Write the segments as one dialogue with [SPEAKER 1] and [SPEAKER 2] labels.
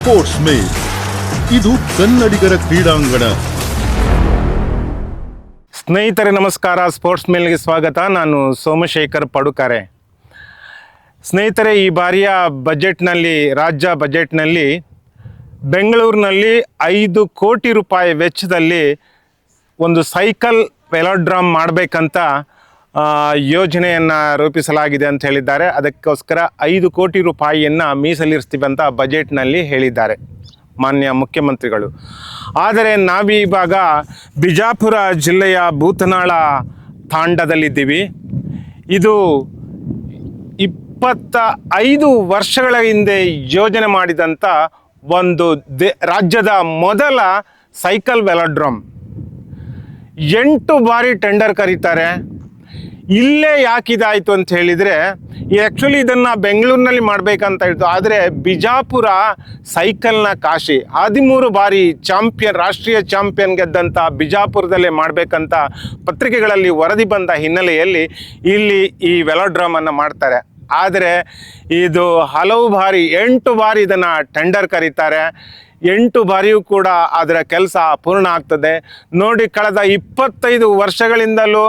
[SPEAKER 1] Sports ಮೇಲ್ ಇದು ಕನ್ನಡಿಗರ ಕ್ರೀಡಾಂಗಣ.
[SPEAKER 2] ಸ್ನೇಹಿತರೆ ನಮಸ್ಕಾರ, ಸ್ಪೋರ್ಟ್ಸ್ ಮೇಲ್ಗೆ ಸ್ವಾಗತ. ನಾನು ಸೋಮಶೇಖರ್ ಪಡುಕಾರೆ. ಸ್ನೇಹಿತರೆ, ಈ ಬಾರಿಯ ಬಜೆಟ್ನಲ್ಲಿ, ರಾಜ್ಯ ಬಜೆಟ್ನಲ್ಲಿ ಬೆಂಗಳೂರಿನಲ್ಲಿ 5 ಕೋಟಿ ರೂಪಾಯಿ ವೆಚ್ಚದಲ್ಲಿ ಒಂದು ಸೈಕಲ್ ವೆಲೋಡ್ರಮ್ ಮಾಡಬೇಕಂತ ಯೋಜನೆಯನ್ನು ರೂಪಿಸಲಾಗಿದೆ ಅಂತ ಹೇಳಿದ್ದಾರೆ. ಅದಕ್ಕೋಸ್ಕರ 5 ಕೋಟಿ ರೂಪಾಯಿಯನ್ನು ಮೀಸಲಿರಿಸ್ತೀವಿ ಅಂತ ಬಜೆಟ್ನಲ್ಲಿ ಹೇಳಿದ್ದಾರೆ ಮಾನ್ಯ ಮುಖ್ಯಮಂತ್ರಿಗಳು. ಆದರೆ ನಾವಿವಾಗ ಬಿಜಾಪುರ ಜಿಲ್ಲೆಯ ಭೂತನಾಳ ತಾಂಡದಲ್ಲಿದ್ದೀವಿ. ಇದು 25 ವರ್ಷಗಳ ಹಿಂದೆ ಯೋಜನೆ ಮಾಡಿದಂಥ ಒಂದು ರಾಜ್ಯದ ಮೊದಲ ಸೈಕಲ್ ವೆಲೋಡ್ರಮ್. 8 ಬಾರಿ ಟೆಂಡರ್ ಕರೀತಾರೆ. ಇಲ್ಲೇ ಯಾಕಿದಾಯಿತು ಅಂತ ಹೇಳಿದರೆ, ಆ್ಯಕ್ಚುಲಿ ಇದನ್ನು ಬೆಂಗಳೂರಿನಲ್ಲಿ ಮಾಡಬೇಕಂತ ಇತ್ತು. ಆದರೆ ಬಿಜಾಪುರ ಸೈಕಲ್ನ ಕಾಶಿ, 13 ಬಾರಿ ರಾಷ್ಟ್ರೀಯ ಚಾಂಪಿಯನ್ ಗೆದ್ದಂಥ ಬಿಜಾಪುರದಲ್ಲೇ ಮಾಡಬೇಕಂತ ಪತ್ರಿಕೆಗಳಲ್ಲಿ ವರದಿ ಬಂದ ಹಿನ್ನೆಲೆಯಲ್ಲಿ ಇಲ್ಲಿ ಈ ವೆಲೋಡ್ರಮನ್ನು ಮಾಡ್ತಾರೆ. ಆದರೆ ಇದು ಹಲವು ಬಾರಿ 8 ಬಾರಿ ಇದನ್ನು ಟೆಂಡರ್ ಕರೀತಾರೆ. 8 ಬಾರಿಯೂ ಕೂಡ ಅದರ ಕೆಲಸ ಪೂರ್ಣ ಆಗ್ತದೆ. ನೋಡಿ, ಕಳೆದ 25 ವರ್ಷಗಳಿಂದಲೂ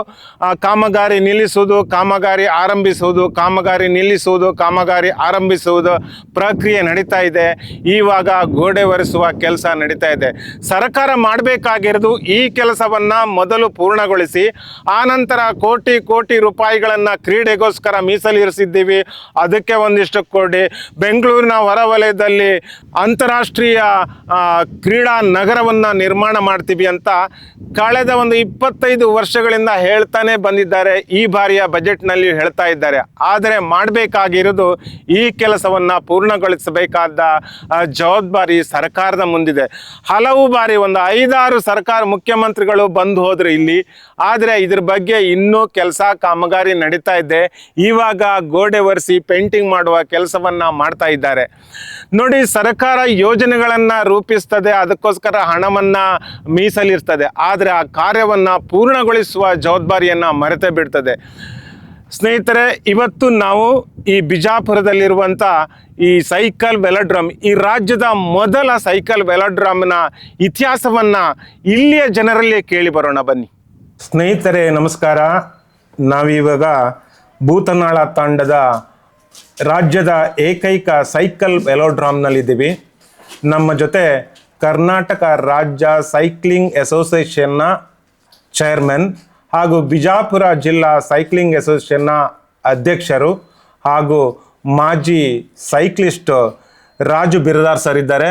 [SPEAKER 2] ಕಾಮಗಾರಿ ನಿಲ್ಲಿಸುವುದು, ಕಾಮಗಾರಿ ಆರಂಭಿಸುವುದು, ಕಾಮಗಾರಿ ನಿಲ್ಲಿಸುವುದು, ಕಾಮಗಾರಿ ಆರಂಭಿಸುವುದು ಪ್ರಕ್ರಿಯೆ ನಡೀತಾ ಇದೆ. ಇವಾಗ ಗೋಡೆ ಒರೆಸುವ ಕೆಲಸ ನಡೀತಾ ಇದೆ. ಸರ್ಕಾರ ಮಾಡಬೇಕಾಗಿರೋದು ಈ ಕೆಲಸವನ್ನು ಮೊದಲು ಪೂರ್ಣಗೊಳಿಸಿ, ಆನಂತರ ಕೋಟಿ ಕೋಟಿ ರೂಪಾಯಿಗಳನ್ನು ಕ್ರೀಡೆಗೋಸ್ಕರ ಮೀಸಲಿರಿಸಿದ್ದೀವಿ, ಅದಕ್ಕೆ ಒಂದಿಷ್ಟು ಕೋಟಿ, ಬೆಂಗಳೂರಿನ ಹೊರವಲಯದಲ್ಲಿ ಅಂತಾರಾಷ್ಟ್ರೀಯ ಕ್ರೀಡಾ ನಗರವನ್ನು ನಿರ್ಮಾಣ ಮಾಡ್ತೀವಿ ಅಂತ ಕಳೆದ ಒಂದು 25 ವರ್ಷಗಳಿಂದ ಹೇಳ್ತಾನೆ ಬಂದಿದ್ದಾರೆ. ಈ ಬಾರಿಯ ಬಜೆಟ್ನಲ್ಲಿ ಹೇಳ್ತಾ ಇದ್ದಾರೆ. ಆದರೆ ಮಾಡಬೇಕಾಗಿರೋದು ಈ ಕೆಲಸವನ್ನು ಪೂರ್ಣಗೊಳಿಸಬೇಕಾದ ಜವಾಬ್ದಾರಿ ಸರ್ಕಾರದ ಮುಂದಿದೆ. ಹಲವು ಬಾರಿ ಒಂದು 5-6 ಮುಖ್ಯಮಂತ್ರಿಗಳು ಬಂದು ಹೋದರು ಇಲ್ಲಿ. ಆದರೆ ಇದ್ರ ಬಗ್ಗೆ ಇನ್ನೂ ಕೆಲಸ ಕಾಮಗಾರಿ ನಡೀತಾ ಇದೆ. ಇವಾಗ ಗೋಡೆ ಒರೆಸಿ ಪೇಂಟಿಂಗ್ ಮಾಡುವ ಕೆಲಸವನ್ನು ಮಾಡ್ತಾ ಇದ್ದಾರೆ. ನೋಡಿ, ಸರ್ಕಾರ ಯೋಜನೆಗಳನ್ನು ರೂಪಿಸ್ತದೆ, ಅದಕ್ಕೋಸ್ಕರ ಹಣವನ್ನು ಮೀಸಲಿರ್ತದೆ. ಆದರೆ ಆ ಕಾರ್ಯವನ್ನು ಪೂರ್ಣಗೊಳಿಸುವ ಜವಾಬ್ದಾರಿಯನ್ನು ಮರೆತೇ ಬಿಡ್ತದೆ. ಸ್ನೇಹಿತರೆ, ಇವತ್ತು ನಾವು ಈ ಬಿಜಾಪುರದಲ್ಲಿರುವಂಥ ಈ ಸೈಕಲ್ ವೆಲೋಡ್ರಮ್, ಈ ರಾಜ್ಯದ ಮೊದಲ ಸೈಕಲ್ ವೆಲೋಡ್ರಮ್ನ ಇತಿಹಾಸವನ್ನು ಇಲ್ಲಿಯ ಜನರಲ್ಲಿ ಕೇಳಿ ಬರೋಣ ಬನ್ನಿ. ಸ್ನೇಹಿತರೆ ನಮಸ್ಕಾರ. ನಾವಿವಾಗ ಭೂತನಾಳ ತಾಂಡದ ರಾಜ್ಯದ ಏಕೈಕ ಸೈಕಲ್ ವೆಲೋಡ್ರಮ್ನಲ್ಲಿದ್ದೀವಿ. ನಮ್ಮ ಜೊತೆ ಕರ್ನಾಟಕ ರಾಜ್ಯ ಸೈಕ್ಲಿಂಗ್ ಅಸೋಸಿಯೇಷನ್ನ ಚೇರ್ಮನ್ ಹಾಗೂ ಬಿಜಾಪುರ ಜಿಲ್ಲಾ ಸೈಕ್ಲಿಂಗ್ ಅಸೋಸಿಯೇಷನ್ನ ಅಧ್ಯಕ್ಷರು ಹಾಗೂ ಮಾಜಿ ಸೈಕ್ಲಿಸ್ಟ್ ರಾಜು ಬಿರದಾರ್ ಸರ್ ಇದ್ದಾರೆ.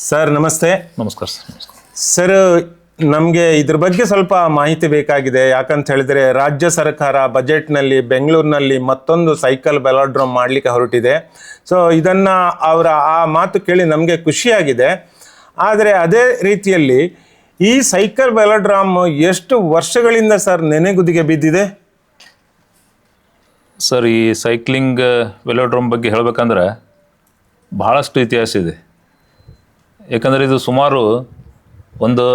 [SPEAKER 2] ಸರ್ ನಮಸ್ತೆ.
[SPEAKER 3] ನಮಸ್ಕಾರ
[SPEAKER 2] ಸರ್, ನಮಗೆ ಇದ್ರ ಬಗ್ಗೆ ಸ್ವಲ್ಪ ಮಾಹಿತಿ ಬೇಕಾಗಿದೆ. ಯಾಕಂತ ಹೇಳಿದರೆ, ರಾಜ್ಯ ಸರ್ಕಾರ ಬಜೆಟ್ನಲ್ಲಿ ಬೆಂಗಳೂರಿನಲ್ಲಿ ಮತ್ತೊಂದು ಸೈಕಲ್ ವೆಲೋಡ್ರಮ್ ಮಾಡಲಿಕ್ಕೆ ಹೊರಟಿದೆ. ಸೊ ಇದನ್ನು ಅವರ ಆ ಮಾತು ಕೇಳಿ ನಮಗೆ ಖುಷಿಯಾಗಿದೆ. ಆದರೆ ಅದೇ ರೀತಿಯಲ್ಲಿ ಈ ಸೈಕಲ್ ವೆಲೋಡ್ರಮ್ ಎಷ್ಟು ವರ್ಷಗಳಿಂದ ಸರ್ ನೆನೆಗುದಿಗೆ ಬಿದ್ದಿದೆ?
[SPEAKER 3] ಸರ್, ಈ ಸೈಕ್ಲಿಂಗ್ ವೆಲೋಡ್ರಮ್ ಬಗ್ಗೆ ಹೇಳಬೇಕಂದ್ರೆ ಬಹಳಷ್ಟು ಇತಿಹಾಸ ಇದೆ. ಯಾಕಂದರೆ ಇದು ಸುಮಾರು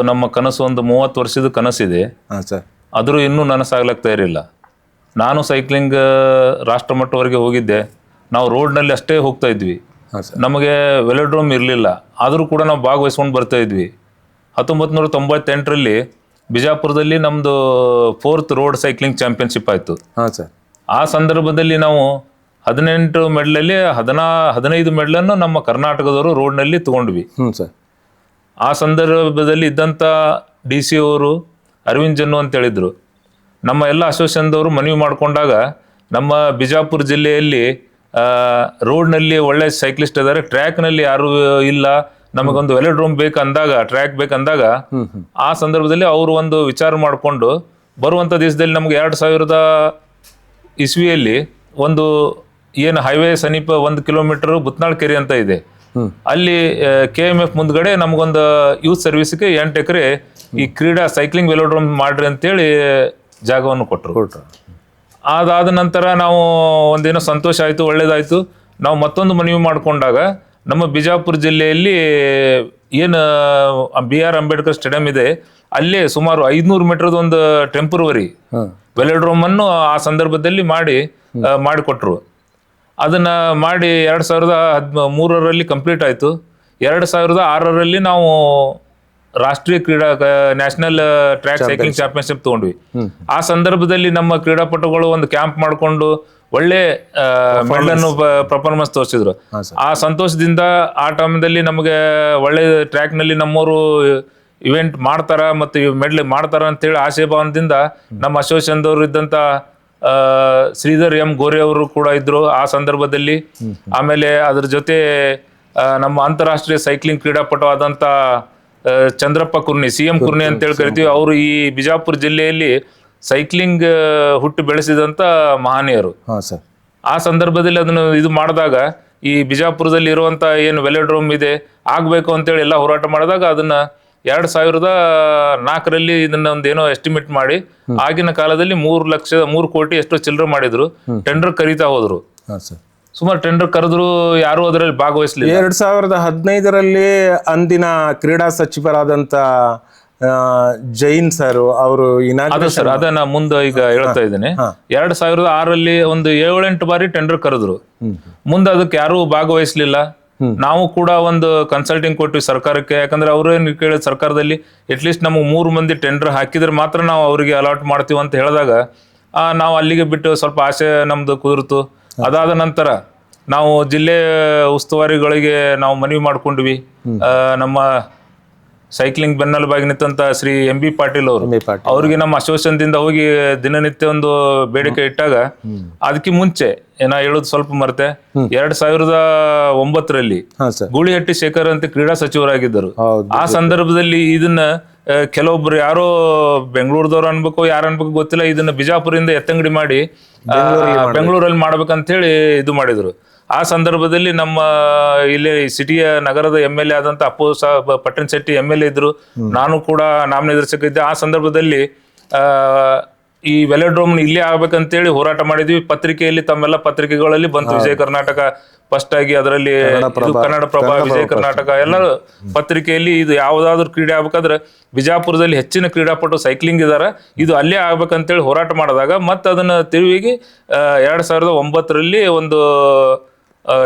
[SPEAKER 3] ನಮ್ಮ ಕನಸು ಒಂದು 30 ವರ್ಷದ ಕನಸಿದೆ.
[SPEAKER 2] ಹಾಂ ಸರ್.
[SPEAKER 3] ಆದರೂ ಇನ್ನೂ ನನಸಾಗ್ಲಿಕ್ಕೆ ಇರಲಿಲ್ಲ. ನಾನು ಸೈಕ್ಲಿಂಗ್ ರಾಷ್ಟ್ರ ಮಟ್ಟವರೆಗೆ ಹೋಗಿದ್ದೆ. ನಾವು ರೋಡ್ನಲ್ಲಿ ಅಷ್ಟೇ ಹೋಗ್ತಾ ಇದ್ವಿ. ನಮಗೆ ವೆಲೋಡ್ರಮ್ ಇರಲಿಲ್ಲ. ಆದರೂ ಕೂಡ ನಾವು ಭಾಗವಹಿಸ್ಕೊಂಡು ಬರ್ತಾ ಇದ್ವಿ. 1998ರಲ್ಲಿ ಬಿಜಾಪುರದಲ್ಲಿ ನಮ್ಮದು 4th ರೋಡ್ ಸೈಕ್ಲಿಂಗ್ ಚಾಂಪಿಯನ್ಶಿಪ್ ಆಯಿತು.
[SPEAKER 2] ಹಾಂ ಸರ್.
[SPEAKER 3] ಆ ಸಂದರ್ಭದಲ್ಲಿ ನಾವು 18 ಮೆಡಲಲ್ಲಿ 15 ಮೆಡಲನ್ನು ನಮ್ಮ ಕರ್ನಾಟಕದವರು ರೋಡ್ನಲ್ಲಿ ತೊಗೊಂಡ್ವಿ.
[SPEAKER 2] ಹ್ಞೂ ಸರ್.
[SPEAKER 3] ಆ ಸಂದರ್ಭದಲ್ಲಿ ಇದ್ದಂಥ DC ಅವರು ಅರವಿಂದ್ ಜನ್ನು ಅಂತ ಹೇಳಿದರು. ನಮ್ಮ ಎಲ್ಲ ಅಸೋಸಿಯೇಷನ್ದವರು ಮನವಿ ಮಾಡಿಕೊಂಡಾಗ ನಮ್ಮ ಬಿಜಾಪುರ ಜಿಲ್ಲೆಯಲ್ಲಿ ರೋಡ್ನಲ್ಲಿ ಒಳ್ಳೆ ಸೈಕ್ಲಿಸ್ಟ್ ಇದ್ದಾರೆ, ಟ್ರ್ಯಾಕ್ನಲ್ಲಿ ಯಾರೂ ಇಲ್ಲ, ನಮಗೊಂದು ವೆಲೋಡ್ರೋಮ್ ಬೇಕಂದಾಗ, ಟ್ರ್ಯಾಕ್ ಬೇಕಂದಾಗ ಆ ಸಂದರ್ಭದಲ್ಲಿ ಅವರು ಒಂದು ವಿಚಾರ ಮಾಡಿಕೊಂಡು ಬರುವಂಥ ದಿವಸದಲ್ಲಿ ನಮಗೆ 2000 ಇಸ್ವಿಯಲ್ಲಿ ಒಂದು ಏನು ಹೈವೇ ಸಮೀಪ 1 ಕಿಲೋಮೀಟರ್ ಬುತ್ನಾಳ್ ಕೆರೆ ಅಂತ ಇದೆ, ಅಲ್ಲಿ KMF ಮುಂದ್ಗಡೆ ನಮಗೊಂದು ಯೂತ್ ಸರ್ವಿಸ್ಗೆ 8 ಎಕರೆ ಈ ಕ್ರೀಡಾ ಸೈಕ್ಲಿಂಗ್ ವೆಲೋಡ್ರೋಮ್ ಮಾಡ್ರಿ ಅಂತೇಳಿ ಜಾಗವನ್ನು ಕೊಟ್ಟರು. ಅದಾದ ನಂತರ ನಾವು ಒಂದೇನೋ ಸಂತೋಷ ಆಯಿತು, ಒಳ್ಳೇದಾಯಿತು. ನಾವು ಮತ್ತೊಂದು ಮನವಿ ಮಾಡಿಕೊಂಡಾಗ ನಮ್ಮ ಬಿಜಾಪುರ ಜಿಲ್ಲೆಯಲ್ಲಿ ಏನು BR ಅಂಬೇಡ್ಕರ್ ಸ್ಟೇಡಿಯಂ ಇದೆ, ಅಲ್ಲೇ ಸುಮಾರು 500 ಮೀಟರ್ದ ಒಂದು ಟೆಂಪರವರಿ ವೆಲೋಡ್ರೋಮನ್ನು ಆ ಸಂದರ್ಭದಲ್ಲಿ ಮಾಡಿಕೊಟ್ರು. ಅದನ್ನು ಮಾಡಿ 2013ರಲ್ಲಿ ಕಂಪ್ಲೀಟ್ ಆಯಿತು. 2006ರಲ್ಲಿ ನಾವು ರಾಷ್ಟ್ರೀಯ ನ್ಯಾಷನಲ್ ಟ್ರ್ಯಾಕ್ ಸೈಕ್ಲಿಂಗ್ ಚಾಂಪಿಯನ್ಶಿಪ್ ತಗೊಂಡ್ವಿ. ಆ ಸಂದರ್ಭದಲ್ಲಿ ನಮ್ಮ ಕ್ರೀಡಾಪಟುಗಳು ಒಂದು ಕ್ಯಾಂಪ್ ಮಾಡಿಕೊಂಡು ಒಳ್ಳೆ ಮೆಡಲನ್ನು ಪರ್ಫಾರ್ಮೆನ್ಸ್ ತೋರಿಸಿದ್ರು. ಆ ಸಂತೋಷದಿಂದ ಆ ಟೈಮ್ದಲ್ಲಿ ನಮಗೆ ಒಳ್ಳೆ ಟ್ರ್ಯಾಕ್ ನಲ್ಲಿ ನಮ್ಮವರು ಇವೆಂಟ್ ಮಾಡ್ತಾರ ಮತ್ತು ಮೆಡಲ್ ಮಾಡ್ತಾರ ಅಂತೇಳಿ ಆಶಯ ಭಾವನದಿಂದ ನಮ್ಮ ಅಸೋಸಿಯೇಷನ್ದವರು ಇದ್ದಂತ ಶ್ರೀಧರ್ ಎಂ ಗೋರೆ ಅವರು ಕೂಡ ಇದ್ರು ಆ ಸಂದರ್ಭದಲ್ಲಿ. ಆಮೇಲೆ ಅದ್ರ ಜೊತೆ ನಮ್ಮ ಅಂತಾರಾಷ್ಟ್ರೀಯ ಸೈಕ್ಲಿಂಗ್ ಕ್ರೀಡಾಪಟು ಆದಂತ ಚಂದ್ರಪ್ಪ ಕುರ್ನಿ, CM ಕುರ್ನಿ ಅಂತೇಳಿ ಕರಿತೀವಿ. ಅವರು ಈ ಬಿಜಾಪುರ ಜಿಲ್ಲೆಯಲ್ಲಿ ಸೈಕ್ಲಿಂಗ್ ಹುಟ್ಟು ಬೆಳೆಸಿದಂತ ಮಹನೀಯರು. ಆ ಸಂದರ್ಭದಲ್ಲಿ ಅದನ್ನು ಇದು ಮಾಡಿದಾಗ ಈ ಬಿಜಾಪುರದಲ್ಲಿ ಇರುವಂತ ಏನು ವೆಲೋಡ್ರೋಮ್ ಇದೆ ಆಗ್ಬೇಕು ಅಂತೇಳಿ ಎಲ್ಲ ಹೋರಾಟ ಮಾಡಿದಾಗ ಅದನ್ನ 2004ರಲ್ಲಿ ಇದನ್ನ ಒಂದೇನೋ ಎಸ್ಟಿಮೇಟ್ ಮಾಡಿ ಆಗಿನ ಕಾಲದಲ್ಲಿ 3 ಕೋಟಿ ಎಷ್ಟೋ ಚಿಲ್ಲರೆ ಮಾಡಿದ್ರು. ಟೆಂಡರ್ ಕರೀತಾ ಹೋದ್ರು. ಸುಮಾರು ಟೆಂಡರ್ ಕರೆದ್ರು, ಯಾರು ಅದರಲ್ಲಿ ಭಾಗವಹಿಸಲಿಲ್ಲ.
[SPEAKER 2] 2015ರಲ್ಲಿ ಅಂದಿನ ಕ್ರೀಡಾ ಸಚಿವರಾದಂತ ಜೈನ್ ಸರ್ ಅವರು
[SPEAKER 3] ಸರ್ ಅದನ್ನ ಮುಂದೆ ಈಗ ಹೇಳ್ತಾ ಇದ್ದೇನೆ. 2006ರಲ್ಲಿ ಒಂದು 7-8 ಬಾರಿ ಟೆಂಡರ್ ಕರೆದ್ರು. ಮುಂದೆ ಅದಕ್ಕೆ ಯಾರು ಭಾಗವಹಿಸ್ಲಿಲ್ಲ. ನಾವು ಕೂಡ ಒಂದು ಕನ್ಸಲ್ಟಿಂಗ್ ಕೊಟ್ವಿ ಸರ್ಕಾರಕ್ಕೆ. ಯಾಕಂದ್ರೆ ಅವ್ರೇನು ಕೇಳಿದ ಸರ್ಕಾರದಲ್ಲಿ ಅಟ್ಲೀಸ್ಟ್ ನಮಗೆ 3 ಮಂದಿ ಟೆಂಡರ್ ಹಾಕಿದ್ರೆ ಮಾತ್ರ ನಾವು ಅವರಿಗೆ ಅಲಾಟ್ ಮಾಡ್ತೀವಿ ಅಂತ ಹೇಳಿದಾಗ ನಾವು ಅಲ್ಲಿಗೆ ಬಿಟ್ಟು ಸ್ವಲ್ಪ ಆಸೆ ನಮ್ದು ಕುದುರ್ತು. ಅದಾದ ನಂತರ ನಾವು ಜಿಲ್ಲೆ ಉಸ್ತುವಾರಿಗಳಿಗೆ ನಾವು ಮನವಿ ಮಾಡ್ಕೊಂಡ್ವಿ. ನಮ್ಮ ಸೈಕ್ಲಿಂಗ್ ಬೆನ್ನೆಲುಬಾಗಿ ನಿಂತ ಶ್ರೀ MB ಪಾಟೀಲ್ ಅವರು, ಅವ್ರಿಗೆ ನಮ್ಮ ಅಸೋಸಿಯೇಷನ್ ದಿಂದ ಹೋಗಿ ದಿನನಿತ್ಯ ಒಂದು ಬೇಡಿಕೆ ಇಟ್ಟಾಗ ಅದಕ್ಕೆ ಮುಂಚೆ ನಾ ಹೇಳೋದು ಸ್ವಲ್ಪ ಮರ್ತೆ, 2009ರಲ್ಲಿ ಗೂಳಿಹಟ್ಟಿ ಶೇಖರ್ ಅಂತ ಕ್ರೀಡಾ ಸಚಿವರಾಗಿದ್ದರು. ಆ ಸಂದರ್ಭದಲ್ಲಿ ಇದನ್ನ ಕೆಲವೊಬ್ರು ಯಾರೋ ಬೆಂಗಳೂರದವ್ರು ಅನ್ಬೇಕು ಯಾರು ಅನ್ಬೇಕು ಗೊತ್ತಿಲ್ಲ, ಇದನ್ನ ಬಿಜಾಪುರದಿಂದ ಎತ್ತಂಗಡಿ ಮಾಡಿ ಬೆಂಗಳೂರಲ್ಲಿ ಮಾಡ್ಬೇಕಂತ ಹೇಳಿ ಇದು ಮಾಡಿದ್ರು. ಆ ಸಂದರ್ಭದಲ್ಲಿ ನಮ್ಮ ಇಲ್ಲಿ ಸಿಟಿಯ ನಗರದ MLA ಆದಂತ ಅಪ್ಪು ಪಟ್ಟಣ್ ಶೆಟ್ಟಿ MLA ಇದ್ರು, ನಾನು ಕೂಡ ನಾಮನಿರ್ದೇಶಕ ಇದ್ದೆ. ಆ ಸಂದರ್ಭದಲ್ಲಿ ಈ ವೆಲೋಡ್ರೋಮ್ ಇಲ್ಲೇ ಆಗ್ಬೇಕಂತೇಳಿ ಹೋರಾಟ ಮಾಡಿದ್ವಿ. ಪತ್ರಿಕೆಯಲ್ಲಿ ತಮ್ಮೆಲ್ಲ ಪತ್ರಿಕೆಗಳಲ್ಲಿ ಬಂತು. ವಿಜಯ ಕರ್ನಾಟಕ ಫಸ್ಟ್ ಆಗಿ, ಅದರಲ್ಲಿ ಕನ್ನಡಪ್ರಭ, ವಿಜಯ ಕರ್ನಾಟಕ ಎಲ್ಲರೂ ಪತ್ರಿಕೆಯಲ್ಲಿ ಇದು ಯಾವ್ದಾದ್ರು ಕ್ರೀಡೆ ಆಗ್ಬೇಕಾದ್ರೆ ಬಿಜಾಪುರದಲ್ಲಿ ಹೆಚ್ಚಿನ ಕ್ರೀಡಾಪಟು ಸೈಕ್ಲಿಂಗ್ ಇದಾರ, ಇದು ಅಲ್ಲೇ ಆಗ್ಬೇಕಂತೇಳಿ ಹೋರಾಟ ಮಾಡಿದಾಗ ಮತ್ತೆ ಅದನ್ನ ತಿರುವಿಗೆ 2009ರಲ್ಲಿ ಒಂದು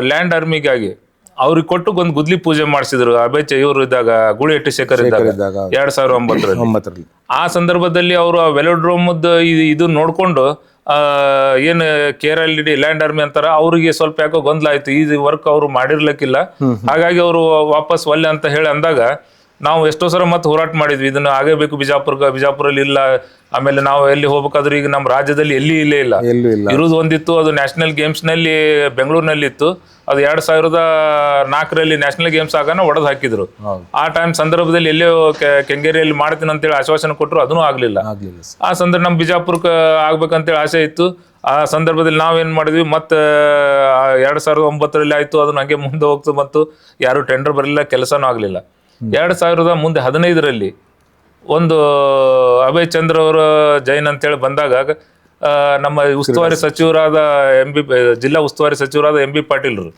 [SPEAKER 3] ಲ್ಯಾಂಡ್ ಆರ್ಮಿಗಾಗಿ ಅವ್ರಿಗೆ ಕೊಟ್ಟು ಒಂದು ಗುದ್ಲಿ ಪೂಜೆ ಮಾಡಿಸಿದ್ರು. ಅಬೇಚೆ ಇವರು ಇದ್ದಾಗ, ಗೂಳಿಹಟ್ಟಿ ಶೇಖರ್ ಇದ್ದಾಗ 2009ರಲ್ಲಿ. ಆ ಸಂದರ್ಭದಲ್ಲಿ ಅವರು ಆ ವೆಲೋಡ್ರೋಮ್ ಇದು ನೋಡ್ಕೊಂಡು ಏನ್ KRLD ಲ್ಯಾಂಡ್ ಆರ್ಮಿ ಅಂತಾರ, ಅವ್ರಿಗೆ ಸ್ವಲ್ಪ ಯಾಕೋ ಗೊಂದಲ ಆಯ್ತು, ಈ ವರ್ಕ್ ಅವ್ರು ಮಾಡಿರ್ಲಿಕ್ಕಿಲ್ಲ. ಹಾಗಾಗಿ ಅವರು ವಾಪಸ್ ಒಲ್ಲೆ ಅಂತ ಹೇಳಿ ಅಂದಾಗ ನಾವು ಎಷ್ಟೋ ಸಲ ಮತ್ತೆ ಹೋರಾಟ ಮಾಡಿದ್ವಿ, ಇದನ್ನ ಆಗಬೇಕು ಬಿಜಾಪುರಲ್ಲಿ ಇಲ್ಲ. ಆಮೇಲೆ ನಾವು ಎಲ್ಲಿ ಹೋಗ್ಬೇಕಾದ್ರೆ ಈಗ ನಮ್ಮ ರಾಜ್ಯದಲ್ಲಿ ಇಲ್ಲೇ ಇಲ್ಲ, ಇರುವುದು ಒಂದಿತ್ತು, ಅದು ನ್ಯಾಷನಲ್ ಗೇಮ್ಸ್ ನಲ್ಲಿ ಬೆಂಗಳೂರಿನಲ್ಲಿ ಇತ್ತು. ಅದು 2004ರಲ್ಲಿ ನ್ಯಾಷನಲ್ ಗೇಮ್ಸ್ ಆಗಾನ ಒಡೆದು ಹಾಕಿದ್ರು. ಆ ಟೈಮ್ ಸಂದರ್ಭದಲ್ಲಿ ಎಲ್ಲೋ ಕೆಂಗೇರಿಯಲ್ಲಿ ಮಾಡ್ತೀನಿ ಅಂತೇಳಿ ಆಶ್ವಾಸನೆ ಕೊಟ್ಟರು, ಅದನ್ನೂ ಆಗ್ಲಿಲ್ಲ. ಆ ಸಂದರ್ಭ ನಮ್ ಬಿಜಾಪುರಕ್ಕೆ ಆಗ್ಬೇಕಂತೇಳಿ ಆಸೆ ಇತ್ತು. ಆ ಸಂದರ್ಭದಲ್ಲಿ ನಾವೇನ್ ಮಾಡಿದ್ವಿ, ಮತ್ತೆ 2009ರಲ್ಲಿ ಆಯ್ತು, ಅದನ್ನ ಹಂಗೆ ಮುಂದೆ ಹೋಗ್ತು, ಮತ್ತು ಯಾರು ಟೆಂಡರ್ ಬರಲಿಲ್ಲ, ಕೆಲಸನೂ ಆಗ್ಲಿಲ್ಲ. 2015ರಲ್ಲಿ ಒಂದು ಅಭಯ್ ಚಂದ್ರ ಅವರು ಜೈನ್ ಅಂತೇಳಿ ಬಂದಾಗ ನಮ್ಮ ಉಸ್ತುವಾರಿ ಸಚಿವರಾದ ಜಿಲ್ಲಾ ಉಸ್ತುವಾರಿ ಸಚಿವರಾದ MB ಪಾಟೀಲ್ರು,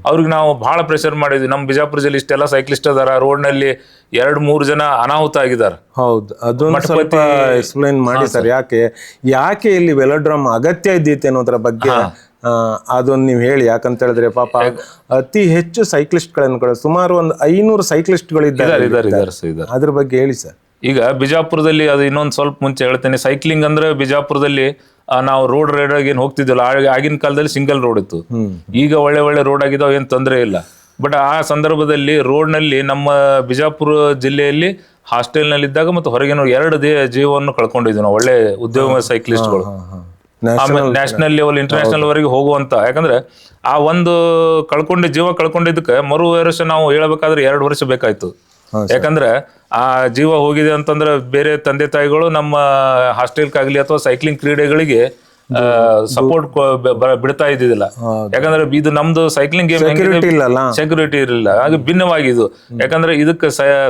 [SPEAKER 3] ಅವ್ರಿಗೆ ನಾವು ಬಹಳ ಪ್ರೆಷರ್ ಮಾಡಿದ್ವಿ. ನಮ್ಮ ಬಿಜಾಪುರ ಜಿಲ್ಲೆ ಇಷ್ಟೆಲ್ಲ ಸೈಕ್ಲಿಸ್ಟ್ ಅದಾರ, ರೋಡ್ ನಲ್ಲಿ 2-3 ಜನ ಅನಾಹುತ ಆಗಿದ್ದಾರೆ.
[SPEAKER 2] ಹೌದು, ಅದೊಂದು ಸ್ವಲ್ಪ ಎಕ್ಸ್ಪ್ಲೈನ್ ಮಾಡಿ ಸರ್. ಯಾಕೆ ಇಲ್ಲಿ ವೆಲೋಡ್ರಮ್ ಅಗತ್ಯ ಇದ್ದೀತೆ ಅನ್ನೋದ್ರ ಬಗ್ಗೆ ಅದೊಂದು ನೀವು ಹೇಳಿ. ಯಾಕಂತ ಹೇಳಿದ್ರೆ ಪಾಪ ಅತಿ ಹೆಚ್ಚು ಸೈಕ್ಲಿಸ್ಟ್ಗಳನ್ನು ಸುಮಾರು ಒಂದು 500 ಸೈಕ್ಲಿಸ್ಟ್ಗಳು ಇದ್ದಾರೆ, ಅದ್ರ ಬಗ್ಗೆ ಹೇಳಿ ಸರ್.
[SPEAKER 3] ಈಗ ಬಿಜಾಪುರದಲ್ಲಿ ಅದು ಇನ್ನೊಂದು ಸ್ವಲ್ಪ ಮುಂಚೆ ಹೇಳ್ತೇನೆ. ಸೈಕ್ಲಿಂಗ್ ಅಂದ್ರೆ ಬಿಜಾಪುರದಲ್ಲಿ ನಾವು ರೋಡ್ ರೈಡ್ ಏನ್ ಹೋಗ್ತಿದ್ವಲ್ಲ, ಆಗಿನ ಕಾಲದಲ್ಲಿ ಸಿಂಗಲ್ ರೋಡ್ ಇತ್ತು. ಈಗ ಒಳ್ಳೆ ರೋಡ್ ಆಗಿದಾವ, ಏನ್ ತೊಂದರೆ ಇಲ್ಲ. ಬಟ್ ಆ ಸಂದರ್ಭದಲ್ಲಿ ರೋಡ್ ನಲ್ಲಿ ನಮ್ಮ ಬಿಜಾಪುರ ಜಿಲ್ಲೆಯಲ್ಲಿ ಹಾಸ್ಟೆಲ್ ನಲ್ಲಿ ಇದ್ದಾಗ ಮತ್ತು ಹೊರಗಿನ 2 ಜೀವವನ್ನು ಕಳ್ಕೊಂಡಿದ್ವಿ ನಾವು, ಒಳ್ಳೆ ಉದ್ಯೋಗ ಸೈಕ್ಲಿಸ್ಟ್ಗಳು. ಆಮೇಲೆ ನ್ಯಾಷನಲ್ ಲೆವೆಲ್ ಇಂಟರ್ನ್ಯಾಷನಲ್ ವರೆಗೆ ಹೋಗುವಂತ, ಯಾಕಂದ್ರೆ ಆ ಒಂದು ಜೀವ ಕಳ್ಕೊಂಡಿದ್ದಕ್ಕೆ ಮರು ವರ್ಷ ನಾವು ಹೇಳ್ಬೇಕಾದ್ರೆ 2 ವರ್ಷ ಬೇಕಾಯ್ತು. ಯಾಕಂದ್ರೆ ಆ ಜೀವ ಹೋಗಿದೆ ಅಂತಂದ್ರೆ ಬೇರೆ ತಂದೆ ತಾಯಿಗಳು ನಮ್ಮ ಹಾಸ್ಟೆಲ್ಗಾಗ್ಲಿ ಅಥವಾ ಸೈಕ್ಲಿಂಗ್ ಕ್ರೀಡೆಗಳಿಗೆ ಸಪೋರ್ಟ್ ಬಿಡ್ತಾ ಇದ್ದಿದ್ದಿಲ್ಲ. ಯಾಕಂದ್ರೆ ಇದು ನಮ್ದು ಸೈಕ್ಲಿಂಗ್ ಗೇಮ್ ಸೆಕ್ಯೂರಿಟಿ ಇರಲಿಲ್ಲ, ಹಾಗೆ ಭಿನ್ನವಾಗಿದ್ದು. ಯಾಕಂದ್ರೆ ಇದಕ್ಕೆ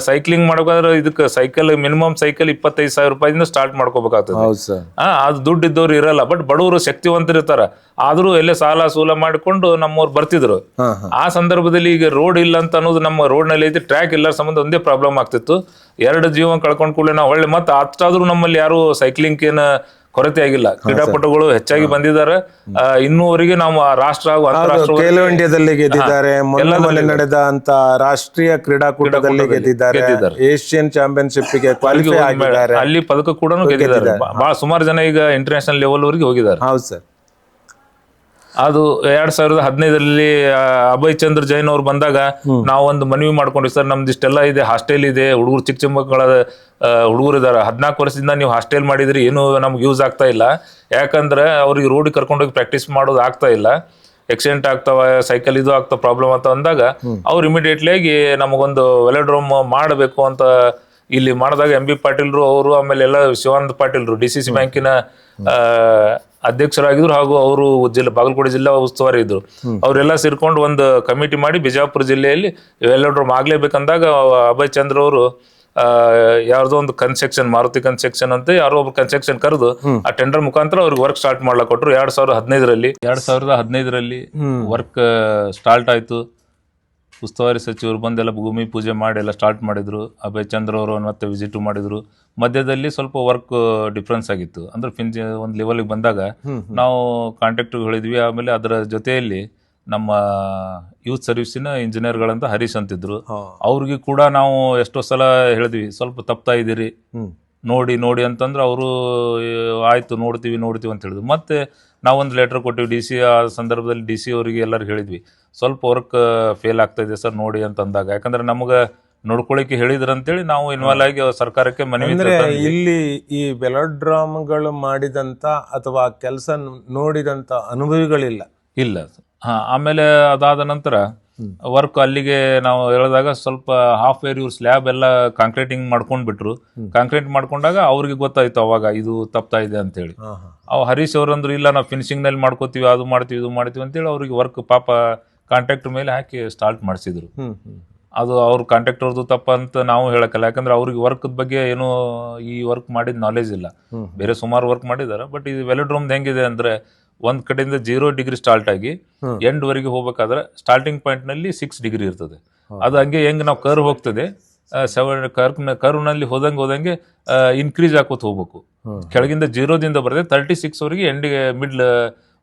[SPEAKER 3] ಸೈಕ್ಲಿಂಗ್ ಮಾಡ್ಬೇಕಾದ್ರೆ ಇದಕ್ಕೆ ಸೈಕಲ್ ಮಿನಿಮಮ್ ಸೈಕಲ್ 25,000 ರೂಪಾಯಿಂದ ಸ್ಟಾರ್ಟ್ ಮಾಡ್ಕೋಬೇಕಾಗ್ತದೆ. ಅದು ದುಡ್ಡು ಇದ್ದವ್ರು ಇರಲ್ಲ, ಬಟ್ ಬಡವರು ಶಕ್ತಿವಂತರು ಇರ್ತಾರ, ಆದ್ರೂ ಎಲ್ಲೇ ಸಾಲ ಸೂಲ ಮಾಡಿಕೊಂಡು ನಮ್ಮವ್ರು ಬರ್ತಿದ್ರು. ಆ ಸಂದರ್ಭದಲ್ಲಿ ಈಗ ರೋಡ್ ಇಲ್ಲ ಅಂತ ಅನ್ನೋದು ನಮ್ಮ ರೋಡ್ ನಲ್ಲಿ ಐತಿ, ಟ್ರ್ಯಾಕ್ ಇಲ್ಲ ಸಂಬಂಧ ಒಂದೇ ಪ್ರಾಬ್ಲಮ್ ಆಗ್ತಿತ್ತು. 2 ಜೀವ ಕಳ್ಕೊಂಡ್ ಕೂಡಲೇ ನಾವು ಒಳ್ಳೆ ಮತ್ತೆ ಅಷ್ಟಾದ್ರೂ ನಮ್ಮಲ್ಲಿ ಯಾರು ಸೈಕ್ಲಿಂಗ್ ಏನ ಕೊರತೆ ಆಗಿಲ್ಲ. ಕ್ರೀಡಾಪಟುಗಳು ಹೆಚ್ಚಾಗಿ ಬಂದಿದ್ದಾರೆ. ಇನ್ನೂವರೆಗೆ ನಾವು ರಾಷ್ಟ್ರ ಹಾಗೂ ಅಂತಾರಾಷ್ಟ್ರೀಯ
[SPEAKER 2] ಖೇಲೋ ಇಂಡಿಯಾದಲ್ಲಿ ಗೆದ್ದಿದ್ದಾರೆ. ಮೊನ್ನೆ ನಡೆದ ಅಂತ ರಾಷ್ಟ್ರೀಯ ಕ್ರೀಡಾಕೂಟದಲ್ಲಿ ಗೆದ್ದಿದ್ದಾರೆ. ಏಷ್ಯನ್ ಚಾಂಪಿಯನ್ಶಿಪ್ ಗೆ ಕ್ವಾಲಿಫೈ ಆಗಿದ್ದಾರೆ.
[SPEAKER 3] ಅಲ್ಲಿ ಪದಕ ಕೂಡ ಗೆದ್ದಿದ್ದಾರೆ. ಬಹಳ ಸುಮಾರು ಜನ ಈಗ ಇಂಟರ್ನ್ಯಾಷನಲ್ ಲೆವೆಲ್ ವರೆಗೆ ಹೋಗಿದ್ದಾರೆ.
[SPEAKER 2] ಹೌದು ಸರ್.
[SPEAKER 3] ಅದು 2015 ಅಭಯ್ ಚಂದ್ರ ಜೈನ್ ಅವ್ರು ಬಂದಾಗ ನಾವು ಒಂದು ಮನವಿ ಮಾಡ್ಕೊಂಡ್ವಿ, ಸರ್ ನಮ್ದು ಇಷ್ಟೆಲ್ಲ ಇದೆ, ಹಾಸ್ಟೆಲ್ ಇದೆ, ಹುಡುಗರು ಚಿಕ್ಕ ಮಕ್ಕಳ ಹುಡುಗರು ಇದಾರೆ, 14 ವರ್ಷದಿಂದ ನೀವು ಹಾಸ್ಟೆಲ್ ಮಾಡಿದ್ರಿ, ಏನು ನಮ್ಗೆ ಯೂಸ್ ಆಗ್ತಾ ಇಲ್ಲ. ಯಾಕಂದ್ರೆ ಅವ್ರಿಗೆ ರೋಡಿಗೆ ಕರ್ಕೊಂಡೋಗಿ ಪ್ರಾಕ್ಟೀಸ್ ಮಾಡೋದು ಆಗ್ತಾ ಇಲ್ಲ, ಆಕ್ಸಿಡೆಂಟ್ ಆಗ್ತಾವ, ಸೈಕಲ್ ಇದು ಆಗ್ತಾವ, ಪ್ರಾಬ್ಲಮ್ ಅಂತ ಅಂದಾಗ ಅವ್ರು ಇಮಿಡಿಯೇಟ್ಲಿ ಆಗಿ ನಮಗೊಂದು ವೆಲೋಡ್ರೋಮ್ ಮಾಡಬೇಕು ಅಂತ ಇಲ್ಲಿ ಮಾಡಿದಾಗ ಎಂ ಬಿ ಪಾಟೀಲ್ರು ಅವರು, ಆಮೇಲೆ ಎಲ್ಲ ಶಿವಾನಂದ ಪಾಟೀಲ್ರು DCC ಬ್ಯಾಂಕಿನ ಅಧ್ಯಕ್ಷರಾಗಿದ್ರು, ಹಾಗೂ ಅವರು ಬಾಗಲಕೋಟೆ ಜಿಲ್ಲಾ ಉಸ್ತುವಾರಿ ಇದ್ರು. ಅವರೆಲ್ಲ ಸೇರ್ಕೊಂಡು ಒಂದು ಕಮಿಟಿ ಮಾಡಿ ಬಿಜಾಪುರ ಜಿಲ್ಲೆಯಲ್ಲಿ ವೆಲೋಡ್ರೋಮ್ ಆಗ್ಲೇಬೇಕಂದಾಗ ಅಭಯ್ ಚಂದ್ರ ಅವರು ಯಾರ್ದೋ ಒಂದು ಕನ್ಸ್ಟ್ರಕ್ಷನ್, ಮಾರುತಿ ಕನ್ಸ್ಟ್ರಕ್ಷನ್ ಅಂತ ಯಾರೋ ಒಬ್ರು ಕನ್ಸ್ಟ್ರಕ್ಷನ್ ಕರೆದು ಆ ಟೆಂಡರ್ ಮುಖಾಂತರ ಅವ್ರಿಗೆ ವರ್ಕ್ ಸ್ಟಾರ್ಟ್ ಮಾಡ್ಲಕ್ ಕೊಟ್ರು. 2015 ವರ್ಕ್ ಸ್ಟಾರ್ಟ್ ಆಯ್ತು. ಉಸ್ತುವಾರಿ ಸಚಿವರು ಬಂದೆಲ್ಲ ಭೂಮಿ ಪೂಜೆ ಮಾಡಿ ಎಲ್ಲ ಸ್ಟಾರ್ಟ್ ಮಾಡಿದ್ರು. ಅಭಯ್ ಚಂದ್ರ ಅವರು ಮತ್ತೆ ವಿಸಿಟ್ ಮಾಡಿದ್ರು. ಮಧ್ಯದಲ್ಲಿ ಸ್ವಲ್ಪ ವರ್ಕ್ ಡಿಫ್ರೆನ್ಸ್ ಆಗಿತ್ತು. ಅಂದ್ರೆ ಒಂದು ಲೆವೆಲ್ಗೆ ಬಂದಾಗ ನಾವು ಕಾಂಟ್ರಾಕ್ಟರ್ ಹೇಳಿದ್ವಿ. ಆಮೇಲೆ ಅದರ ಜೊತೆಯಲ್ಲಿ ನಮ್ಮ ಯೂತ್ ಸರ್ವಿಸಿನ ಇಂಜಿನಿಯರ್ಗಳಂತ ಹರೀಶ್ ಅಂತಿದ್ರು, ಅವ್ರಿಗೆ ಕೂಡ ನಾವು ಎಷ್ಟೋ ಸಲ ಹೇಳಿದ್ವಿ, ಸ್ವಲ್ಪ ತಪ್ತಾ ಇದ್ದೀರಿ, ನೋಡಿ ಅಂತಂದ್ರೆ ಅವರು ಆಯ್ತು ನೋಡ್ತೀವಿ ಅಂತ ಹೇಳಿದ್ರು. ಮತ್ತೆ ನಾವೊಂದು ಲೆಟರ್ ಕೊಟ್ಟಿವಿ DC. ಆ ಸಂದರ್ಭದಲ್ಲಿ DC ಅವರಿಗೆ ಎಲ್ಲರೂ ಹೇಳಿದ್ವಿ, ಸ್ವಲ್ಪ ವರ್ಕ್ ಫೇಲ್ ಆಗ್ತಾ ಇದೆ ಸರ್ ನೋಡಿ ಅಂತ ಅಂದಾಗ, ಯಾಕಂದ್ರೆ ನಮ್ಗೆ ನೋಡ್ಕೊಳಿಕ್ಕೆ ಹೇಳಿದ್ರಂತೇಳಿ ನಾವು ಇನ್ವಾಲ್ವ್ ಆಗಿ ಸರ್ಕಾರಕ್ಕೆ ಮನವಿ.
[SPEAKER 2] ಇಲ್ಲಿ ಈ ವೆಲೋಡ್ರಾಮ್ಗಳು ಮಾಡಿದಂತ ಅಥವಾ ಕೆಲಸ ನೋಡಿದಂತ ಅನುಭವಿಗಳಿಲ್ಲ.
[SPEAKER 3] ಇಲ್ಲ. ಆಮೇಲೆ ಅದಾದ ನಂತರ ವರ್ಕ್ ಅಲ್ಲಿಗೆ ನಾವು ಹೇಳಿದಾಗ ಸ್ವಲ್ಪ ಹಾಫ್ ವೇರ್ ಇವ್ರು ಸ್ಲ್ಯಾಬ್ ಎಲ್ಲ ಕಾಂಕ್ರೀಟಿಂಗ್ ಮಾಡ್ಕೊಂಡ್ಬಿಟ್ರು. ಕಾಂಕ್ರೀಟ್ ಮಾಡ್ಕೊಂಡಾಗ ಅವ್ರಿಗೆ ಗೊತ್ತಾಯ್ತು ಅವಾಗ ಇದು ತಪ್ತಾ ಇದೆ ಅಂತೇಳಿ. ಹರೀಶ್ ಅವ್ರಂದ್ರು ಇಲ್ಲ ನಾವು ಫಿನಿಶಿಂಗ್ ನಲ್ಲಿ ಮಾಡ್ಕೋತೀವಿ, ಅದು ಮಾಡ್ತೀವಿ ಇದು ಮಾಡ್ತೀವಿ ಅಂತೇಳಿ ಅವ್ರಿಗೆ ವರ್ಕ್ ಪಾಪ ಕಾಂಟ್ರಾಕ್ಟರ್ ಮೇಲೆ ಹಾಕಿ ಸ್ಟಾರ್ಟ್ ಮಾಡಿಸಿದ್ರು. ಅದು ಅವ್ರ ಕಾಂಟ್ರಾಕ್ಟರ್ದು ತಪ್ಪ ಅಂತ ನಾವು ಹೇಳಕ್ಕಲ್ಲ, ಯಾಕಂದ್ರೆ ಅವ್ರಿಗೆ ವರ್ಕ್ ಬಗ್ಗೆ ಏನೋ ಈ ವರ್ಕ್ ಮಾಡಿದ ನಾಲೆಜ್ ಇಲ್ಲ. ಬೇರೆ ಸುಮಾರು ವರ್ಕ್ ಮಾಡಿದಾರೆ. ಬಟ್ ಇದು ವೆಲೋಡ್ರೋಮ್ ಹೆಂಗಿದೆ ಅಂದ್ರೆ ಒಂದ್ ಕಡೆಯಿಂದ 0 ಡಿಗ್ರಿ ಸ್ಟಾರ್ಟ್ ಆಗಿ ಎಂಡ್ ವರೆಗೆ ಹೋಗ್ಬೇಕಾದ್ರೆ ಸ್ಟಾರ್ಟಿಂಗ್ ಪಾಯಿಂಟ್ ನಲ್ಲಿ 6 ಡಿಗ್ರಿ ಇರ್ತದೆ. ಅದು ಹಂಗೆ ಹೆಂಗ್ ನಾವು ಕರ್ವ್ ಹೋಗ್ತದೆ, 7 ಕರ್ವ್ ನಲ್ಲಿ ಹೋದಂಗೆ ಇನ್ಕ್ರೀಸ್ ಹಾಕೋತ್ ಹೋಗ್ಬೇಕು. ಕೆಳಗಿಂದ 0ದಿಂದ ಬರ್ತದೆ 36 ವರೆಗೆ ಎಂಡಿಗೆ ಮಿಡ್ಲ್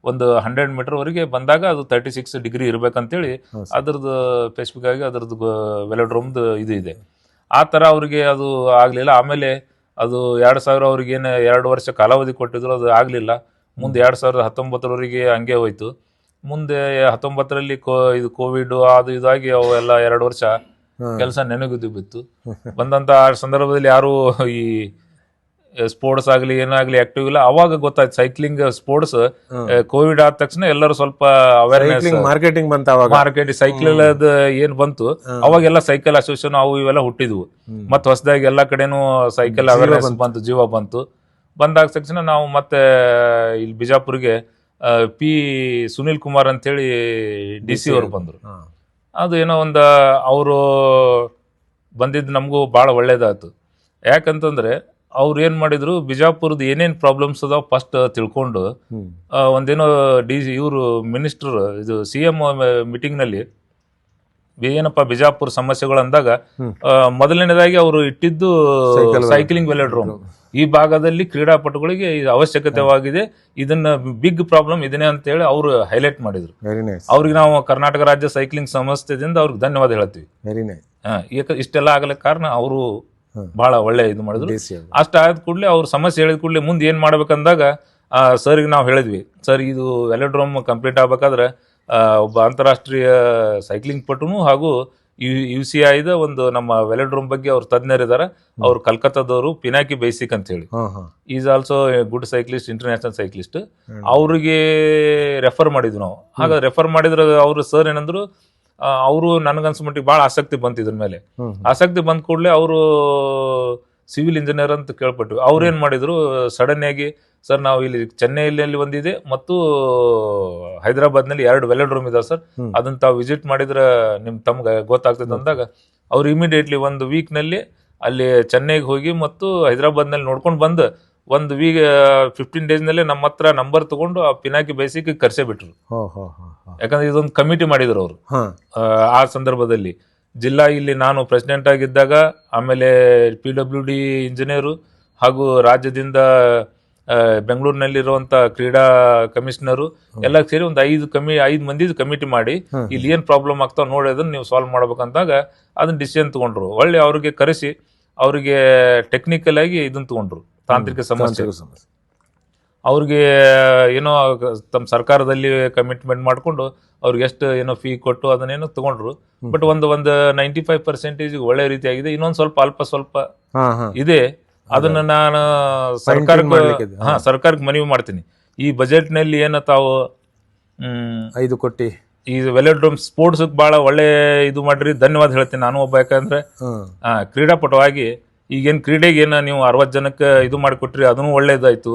[SPEAKER 3] ಒಂದು 100 ಮೀಟರ್ ವರೆಗೆ ಬಂದಾಗ ಅದು 36 ಡಿಗ್ರಿ ಇರ್ಬೇಕಂತೇಳಿ ಅದ್ರದ್ದು ಸ್ಪೆಸಿಫಿಕ್ ಆಗಿ ಅದ್ರದ್ದು ವೆಲೋಡ್ರೋಮ್ದು ಇದು ಇದೆ. ಆ ತರ ಅವ್ರಿಗೆ ಅದು ಆಗ್ಲಿಲ್ಲ. ಆಮೇಲೆ ಅದು 2000 ಅವ್ರಿಗೆ ಏನು 2 ವರ್ಷ ಕಾಲಾವಧಿ ಕೊಟ್ಟಿದ್ರು, ಅದು ಆಗ್ಲಿಲ್ಲ. ಮುಂದೆ 2019 ಹಂಗೆ ಹೋಯ್ತು. ಮುಂದೆ 19ರಲ್ಲಿ ಇದು ಕೋವಿಡ್ ಅದು ಇದಾಗಿ ಅವೆಲ್ಲ 2 ವರ್ಷ ಕೆಲಸ ನೆನಗುದಿ ಬಿತ್ತು. ಬಂದಂತ ಸಂದರ್ಭದಲ್ಲಿ ಯಾರು ಈ ಸ್ಪೋರ್ಟ್ಸ್ ಆಗ್ಲಿ ಏನಾಗ್ಲಿ ಆಕ್ಟಿವ್ ಇಲ್ಲ. ಅವಾಗ ಗೊತ್ತಾಯ್ತು ಸೈಕ್ಲಿಂಗ್ ಸ್ಪೋರ್ಟ್ಸ್ ಕೋವಿಡ್ ಆದ ತಕ್ಷಣ ಎಲ್ಲರೂ ಸ್ವಲ್ಪ ಅವೇರ್ನೆಸ್, ಮಾರ್ಕೆಟಿಂಗ್ ಸೈಕಲ್ ಏನ್ ಬಂತು ಅವಾಗೆಲ್ಲ ಸೈಕಲ್ ಅಸೋಸಿಯೇಷನ್ ಅವು ಇವೆಲ್ಲ ಹುಟ್ಟಿದ್ವು. ಮತ್ ಹೊಸದಾಗಿ ಎಲ್ಲಾ ಕಡೆನೂ ಸೈಕಲ್ ಅವೇರ್ನೆಸ್ ಬಂತು, ಜೀವ ಬಂತು. ಬಂದಾಗ ತಕ್ಷಣ ನಾವು ಮತ್ತೆ ಇಲ್ಲಿ ಬಿಜಾಪುರ್ಗೆ ಪಿ ಸುನಿಲ್ ಕುಮಾರ್ ಅಂತೇಳಿ DC ಅವರು ಬಂದ್ರು. ಅದು ಏನೋ ಒಂದು ಅವರು ಬಂದಿದ್ದು ನಮಗೂ ಬಹಳ ಒಳ್ಳೇದಾಯ್ತು. ಯಾಕಂತಂದ್ರೆ ಅವ್ರು ಏನ್ ಮಾಡಿದ್ರು, ಬಿಜಾಪುರದ ಏನೇನ್ ಪ್ರಾಬ್ಲಮ್ಸ್ ಅದಾವ ಫಸ್ಟ್ ತಿಳ್ಕೊಂಡು ಒಂದೇನೋ ಇವರು ಮಿನಿಸ್ಟರ್ ಇದು CM ಮೀಟಿಂಗ್ ನಲ್ಲಿ ಏನಪ್ಪಾ ಬಿಜಾಪುರ ಸಮಸ್ಯೆಗಳು ಅಂದಾಗ ಮೊದಲನೇದಾಗಿ ಅವರು ಇಟ್ಟಿದ್ದು ಸೈಕ್ಲಿಂಗ್ ವೆಲೋಡ್ರೋಮ್. ಈ ಭಾಗದಲ್ಲಿ ಕ್ರೀಡಾಪಟುಗಳಿಗೆ ಅವಶ್ಯಕತೆವಾಗಿದೆ, ಇದನ್ನ ಬಿಗ್ ಪ್ರಾಬ್ಲಮ್ ಇದನ್ನೇ ಅಂತ ಹೇಳಿ ಅವರು ಹೈಲೈಟ್ ಮಾಡಿದ್ರು. ಅವ್ರಿಗೆ ನಾವು ಕರ್ನಾಟಕ ರಾಜ್ಯ ಸೈಕ್ಲಿಂಗ್ ಸಂಸ್ಥೆದಿಂದ ಅವ್ರಿಗೆ ಧನ್ಯವಾದ ಹೇಳ್ತೀವಿ. ಇಷ್ಟೆಲ್ಲ ಆಗಲಿಕ್ಕೆ ಕಾರಣ ಅವರು ಬಹಳ ಒಳ್ಳೆ ಇದು ಮಾಡಿದ್ರು. ಅಷ್ಟ ಆದ ಕೂಡಲೇ ಅವ್ರ ಸಮಸ್ಯೆ ಹೇಳಿದ ಕೂಡಲೇ ಮುಂದೆ ಏನ್ ಮಾಡ್ಬೇಕಂದಾಗ ಸರ್ಗೆ ನಾವು ಹೇಳಿದ್ವಿ, ಸರ್ ಇದು ವೆಲೋಡ್ರೋಮ್ ಕಂಪ್ಲೀಟ್ ಆಗ್ಬೇಕಾದ್ರೆ ಒಬ್ಬ ಅಂತಾರಾಷ್ಟ್ರೀಯ ಸೈಕ್ಲಿಂಗ್ ಪಟುನು ಹಾಗೂ UCIದ ಒಂದು ನಮ್ಮ ವೆಲೋಡ್ರೋಮ್ ಬಗ್ಗೆ ಅವ್ರು ತಜ್ಞರಿದ್ದಾರೆ. ಅವ್ರು ಕಲ್ಕತ್ತಾದವರು, ಪಿನಾಕಿ ಬೇಸಿಕ್ ಅಂತ ಹೇಳಿ, is also good cyclist, international cyclist. ಅವ್ರಿಗೆ ರೆಫರ್ ಮಾಡಿದ್ವಿ ನಾವು. ಹಾಗಾದ್ರೆ ರೆಫರ್ ಮಾಡಿದ್ರೆ ಅವ್ರು ಸರ್ ಏನಂದ್ರು, ಅವರು ನನಗನ್ಸ್ಮಟ್ಟಿಗೆ ಬಹಳ ಆಸಕ್ತಿ ಬಂತು ಇದ್ರ ಮೇಲೆ. ಆಸಕ್ತಿ ಬಂದ ಕೂಡಲೇ ಅವರು ಸಿವಿಲ್ ಇಂಜಿನಿಯರ್ ಅಂತ ಕೇಳ್ಪಟ್ವಿ. ಅವ್ರು ಏನ್ ಮಾಡಿದ್ರು, ಸಡನ್ ಆಗಿ ಸರ್ ನಾವು ಇಲ್ಲಿ ಚೆನ್ನೈಯಲ್ಲಿ ಒಂದಿದೆ ಮತ್ತು ಹೈದರಾಬಾದ್ ನಲ್ಲಿ 2 ವೆಲೋಡ್ರೋಮ್ ಇದಾವೆ ಸರ್, ಅದನ್ನ ತಾವು ವಿಸಿಟ್ ಮಾಡಿದ್ರೆ ತಮ್ಗೆ ಗೊತ್ತಾಗ್ತದೆ ಅಂದಾಗ ಅವ್ರು ಇಮಿಡಿಯೇಟ್ಲಿ 1 ವೀಕ್ ನಲ್ಲಿ ಅಲ್ಲಿ ಚೆನ್ನೈಗೆ ಹೋಗಿ ಮತ್ತು ಹೈದರಾಬಾದ್ ನಲ್ಲಿ ನೋಡ್ಕೊಂಡು ಬಂದು 1 ವೀಕ್ 15 ಡೇಸ್ ನಲ್ಲಿ ನಮ್ಮ ಹತ್ರ ನಂಬರ್ ತಗೊಂಡು ಆ ಪಿನಾಕಿ ಬೇಸಿಕ್ ಕರ್ಸೇ ಬಿಟ್ರು. ಯಾಕಂದ್ರೆ ಇದೊಂದು ಕಮಿಟಿ ಮಾಡಿದ್ರು ಅವರು. ಆ ಸಂದರ್ಭದಲ್ಲಿ ಜಿಲ್ಲಾ ಇಲ್ಲಿ ನಾನು ಪ್ರೆಸಿಡೆಂಟ್ ಆಗಿದ್ದಾಗ, ಆಮೇಲೆ PWD ಇಂಜಿನಿಯರು ಹಾಗೂ ರಾಜ್ಯದಿಂದ ಬೆಂಗಳೂರಿನಲ್ಲಿರುವಂತ ಕ್ರೀಡಾ ಕಮಿಷನರು ಎಲ್ಲ ಸೇರಿ ಒಂದು 5 ಮಂದಿ ಕಮಿಟಿ ಮಾಡಿ ಇಲ್ಲಿ ಏನ್ ಪ್ರಾಬ್ಲಮ್ ಆಗ್ತಾವ ನೋಡಿ ಅದನ್ನ ನೀವು ಸಾಲ್ವ್ ಮಾಡ್ಬೇಕಂದಾಗ ಅದನ್ನ ಡಿಸಿಷನ್ ತಗೊಂಡ್ರು. ಒಳ್ಳೆ ಅವ್ರಿಗೆ ಕರೆಸಿ ಅವ್ರಿಗೆ ಟೆಕ್ನಿಕಲ್ ಆಗಿ ಇದನ್ನ ತಗೊಂಡ್ರು, ತಾಂತ್ರಿಕ ಸಮಸ್ಯೆ. ಅವ್ರಿಗೆ ಏನೋ ತಮ್ಮ ಸರ್ಕಾರದಲ್ಲಿ ಕಮಿಟ್ಮೆಂಟ್ ಮಾಡ್ಕೊಂಡು ಅವ್ರಿಗೆ ಎಷ್ಟು ಏನೋ ಫೀ ಕೊಟ್ಟು ಅದನ್ನೇನೋ ತಗೊಂಡ್ರು. ಬಟ್ ಒಂದು 95% ಒಳ್ಳೆ ರೀತಿಯಾಗಿದೆ. ಇನ್ನೊಂದು ಸ್ವಲ್ಪ ಇದೆ, ಅದನ್ನ ನಾನು ಸರ್ಕಾರಕ್ಕೆ ಮನವಿ ಮಾಡ್ತೀನಿ. ಈ ಬಜೆಟ್ ನಲ್ಲಿ ಏನ ತಾವು
[SPEAKER 2] 5 ಕೋಟಿ
[SPEAKER 3] ಈ ವೆಲೋಡ್ರೋಮ್ ಸ್ಪೋರ್ಟ್ಸ್ ಬಹಳ ಒಳ್ಳೆ ಇದು ಮಾಡ್ರಿ, ಧನ್ಯವಾದ ಹೇಳ್ತೀನಿ ನಾನು ಒಬ್ಬ. ಯಾಕಂದ್ರೆ ಕ್ರೀಡಾಪಟುವಾಗಿ ಈಗೇನ್ ಕ್ರೀಡೆಗೆ ಏನ ನೀವು 60 ಜನಕ್ಕೆ ಇದು ಮಾಡಿಕೊಟ್ರಿ, ಅದನ್ನು ಒಳ್ಳೇದಾಯ್ತು,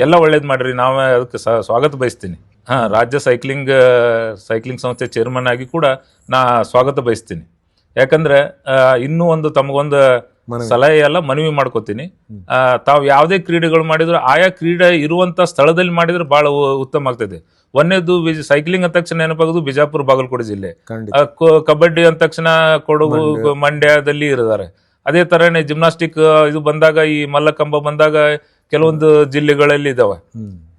[SPEAKER 3] ಎಲ್ಲ ಒಳ್ಳೇದ್ ಮಾಡ್ರಿ. ನಾವೇ ಅದಕ್ಕೆ ಸ್ವಾಗತ ಬಯಸ್ತೀನಿ. ರಾಜ್ಯ ಸೈಕ್ಲಿಂಗ್ ಸಂಸ್ಥೆ ಚೇರ್ಮನ್ ಆಗಿ ಕೂಡ ನಾ ಸ್ವಾಗತ ಬಯಸ್ತೀನಿ. ಯಾಕಂದ್ರೆ ಇನ್ನೂ ಒಂದು ತಮಗೊಂದು ಸಲಹೆ ಎಲ್ಲ ಮನವಿ ಮಾಡ್ಕೋತೀನಿ. ತಾವು ಯಾವುದೇ ಕ್ರೀಡೆಗಳು ಮಾಡಿದ್ರು ಆಯಾ ಕ್ರೀಡೆ ಇರುವಂತ ಸ್ಥಳದಲ್ಲಿ ಮಾಡಿದ್ರೆ ಬಹಳ ಉತ್ತಮ ಆಗ್ತದೆ. ಒಂದೇದು ಸೈಕ್ಲಿಂಗ್ ಅಂದ ತಕ್ಷಣ ನೆನಪಾಗೋದು ಬಿಜಾಪುರ, ಬಾಗಲಕೋಟೆ ಜಿಲ್ಲೆ. ಕಬಡ್ಡಿ ಅಂದ ತಕ್ಷಣ ಕೊಡಗು, ಮಂಡ್ಯದಲ್ಲಿ ಇದ್ದಾರೆ. ಅದೇ ತರನೇ ಜಿಮ್ನಾಸ್ಟಿಕ್ ಇದು ಬಂದಾಗ, ಈ ಮಲ್ಲಕಂಬ ಬಂದಾಗ ಕೆಲವೊಂದು ಜಿಲ್ಲೆಗಳಲ್ಲಿ ಇದಾವೆ.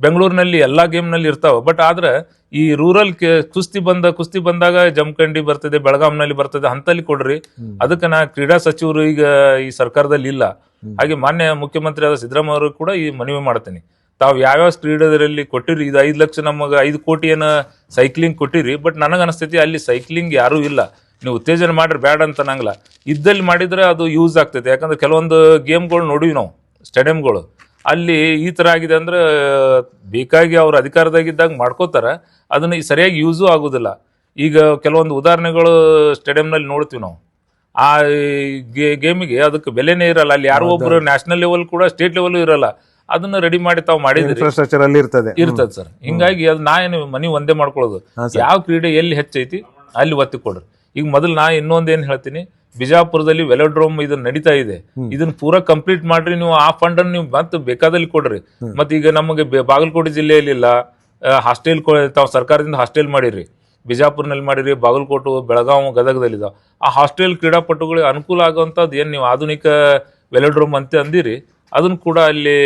[SPEAKER 3] ಬೆಂಗಳೂರಿನಲ್ಲಿ ಎಲ್ಲಾ ಗೇಮ್ ನಲ್ಲಿ ಇರ್ತಾವ. ಬಟ್ ಆದ್ರೆ ಈ ರೂರಲ್ ಕುಸ್ತಿ ಬಂದಾಗ ಜಮಖಂಡಿ ಬರ್ತದೆ, ಬೆಳಗಾಂನಲ್ಲಿ ಬರ್ತದೆ, ಅಂತಲ್ಲಿ ಕೊಡ್ರಿ. ಅದಕ್ಕೆ ನಾ ಕ್ರೀಡಾ ಸಚಿವರು ಈಗ ಈ ಸರ್ಕಾರದಲ್ಲಿ ಇಲ್ಲ. ಹಾಗೆ ಮಾನ್ಯ ಮುಖ್ಯಮಂತ್ರಿ ಆದ ಸಿದ್ದರಾಮಯ್ಯ ಅವರು ಕೂಡ ಈ ಮನವಿ ಮಾಡ್ತೀನಿ. ತಾವು ಯಾವ್ಯಾವ ಕ್ರೀಡೆದಲ್ಲಿ ಕೊಟ್ಟಿರಿ, ಇದು 5 ಲಕ್ಷ ನಮಗೆ 5 ಕೋಟಿ ಏನ ಸೈಕ್ಲಿಂಗ್ ಕೊಟ್ಟಿರಿ. ಬಟ್ ನನಗ ಅನಿಸ್ತೈತಿ ಅಲ್ಲಿ ಸೈಕ್ಲಿಂಗ್ ಯಾರು ಇಲ್ಲ. ನೀವು ಉತ್ತೇಜನ ಮಾಡ್ರಿ, ಬ್ಯಾಡ ಅಂತ ನಂಗಲ್ಲ. ಇದ್ದಲ್ಲಿ ಮಾಡಿದ್ರೆ ಅದು ಯೂಸ್ ಆಗ್ತೈತೆ. ಯಾಕಂದ್ರೆ ಕೆಲವೊಂದು ಗೇಮ್ಗಳು ನೋಡಿವಿ ನಾವು, ಸ್ಟೇಡಿಯಂಗಳು ಅಲ್ಲಿ ಈ ತರ ಆಗಿದೆ ಅಂದ್ರೆ ಬೇಕಾಗಿ ಅವ್ರ ಅಧಿಕಾರದಾಗಿದ್ದಾಗ ಮಾಡ್ಕೋತಾರ, ಅದನ್ನ ಸರಿಯಾಗಿ ಯೂಸು ಆಗುದಿಲ್ಲ. ಈಗ ಕೆಲವೊಂದು ಉದಾಹರಣೆಗಳು ಸ್ಟೇಡಿಯಂನಲ್ಲಿ ನೋಡ್ತೀವಿ ನಾವು. ಆ ಗೇಮಿಗೆ ಅದಕ್ಕೆ ಬೆಲೆನೇ ಇರಲ್ಲ. ಅಲ್ಲಿ ಯಾರೋ ಒಬ್ರು ನ್ಯಾಷನಲ್ ಲೆವೆಲ್ ಕೂಡ ಸ್ಟೇಟ್ ಲೆವೆಲ್ ಇರಲ್ಲ. ಅದನ್ನ ರೆಡಿ ಮಾಡಿ ತಾವು ಮಾಡಿದ್ರೆ ಇರ್ತದೆ ಸರ್. ಹಿಂಗಾಗಿ ಅದು ನಾ ಏನು ಮನಿ ಒಂದೇ ಮಾಡ್ಕೊಳ್ಳೋದು, ಯಾವ ಕ್ರೀಡೆ ಎಲ್ಲಿ ಹೆಚ್ಚೈತಿ ಅಲ್ಲಿ ಒತ್ತಿ ಕೊಡ್ರಿ. ಈಗ ಮೊದಲು ನಾ ಇನ್ನೊಂದೇನ್ ಹೇಳ್ತೀನಿ, ಬಿಜಾಪುರದಲ್ಲಿ ವೆಲೋಡ್ರೋಮ್ ಇದನ್ನ ನಡೀತಾ ಇದೆ, ಇದನ್ನ ಪೂರಾ ಕಂಪ್ಲೀಟ್ ಮಾಡ್ರಿ. ನೀವು ಆ ಫಂಡ್ ಅನ್ನು ನೀವು ಮತ್ತೆ ಬೇಕಾದಲ್ಲಿ ಕೊಡ್ರಿ. ಮತ್ತೆ ಈಗ ನಮಗೆ ಬಾಗಲಕೋಟೆ ಜಿಲ್ಲೆಯಲ್ಲಿ ಇಲ್ಲ, ಹಾಸ್ಟೆಲ್ ತಾವು ಸರ್ಕಾರದಿಂದ ಹಾಸ್ಟೆಲ್ ಮಾಡಿರಿ, ಬಿಜಾಪುರ್ನಲ್ಲಿ ಮಾಡಿರಿ, ಬಾಗಲಕೋಟೆ, ಬೆಳಗಾವಿ, ಗದಗದಲ್ಲಿದ್ದಾವ. ಆ ಹಾಸ್ಟೆಲ್ ಕ್ರೀಡಾಪಟುಗಳಿಗೆ ಅನುಕೂಲ ಆಗುವಂಥದ್ದು ಏನ್ ನೀವು ಆಧುನಿಕ ವೆಲೋಡ್ರೋಮ್ ಅಂತ ಅಂದಿರಿ, ಅದನ್ನ ಕೂಡ ಅಲ್ಲಿ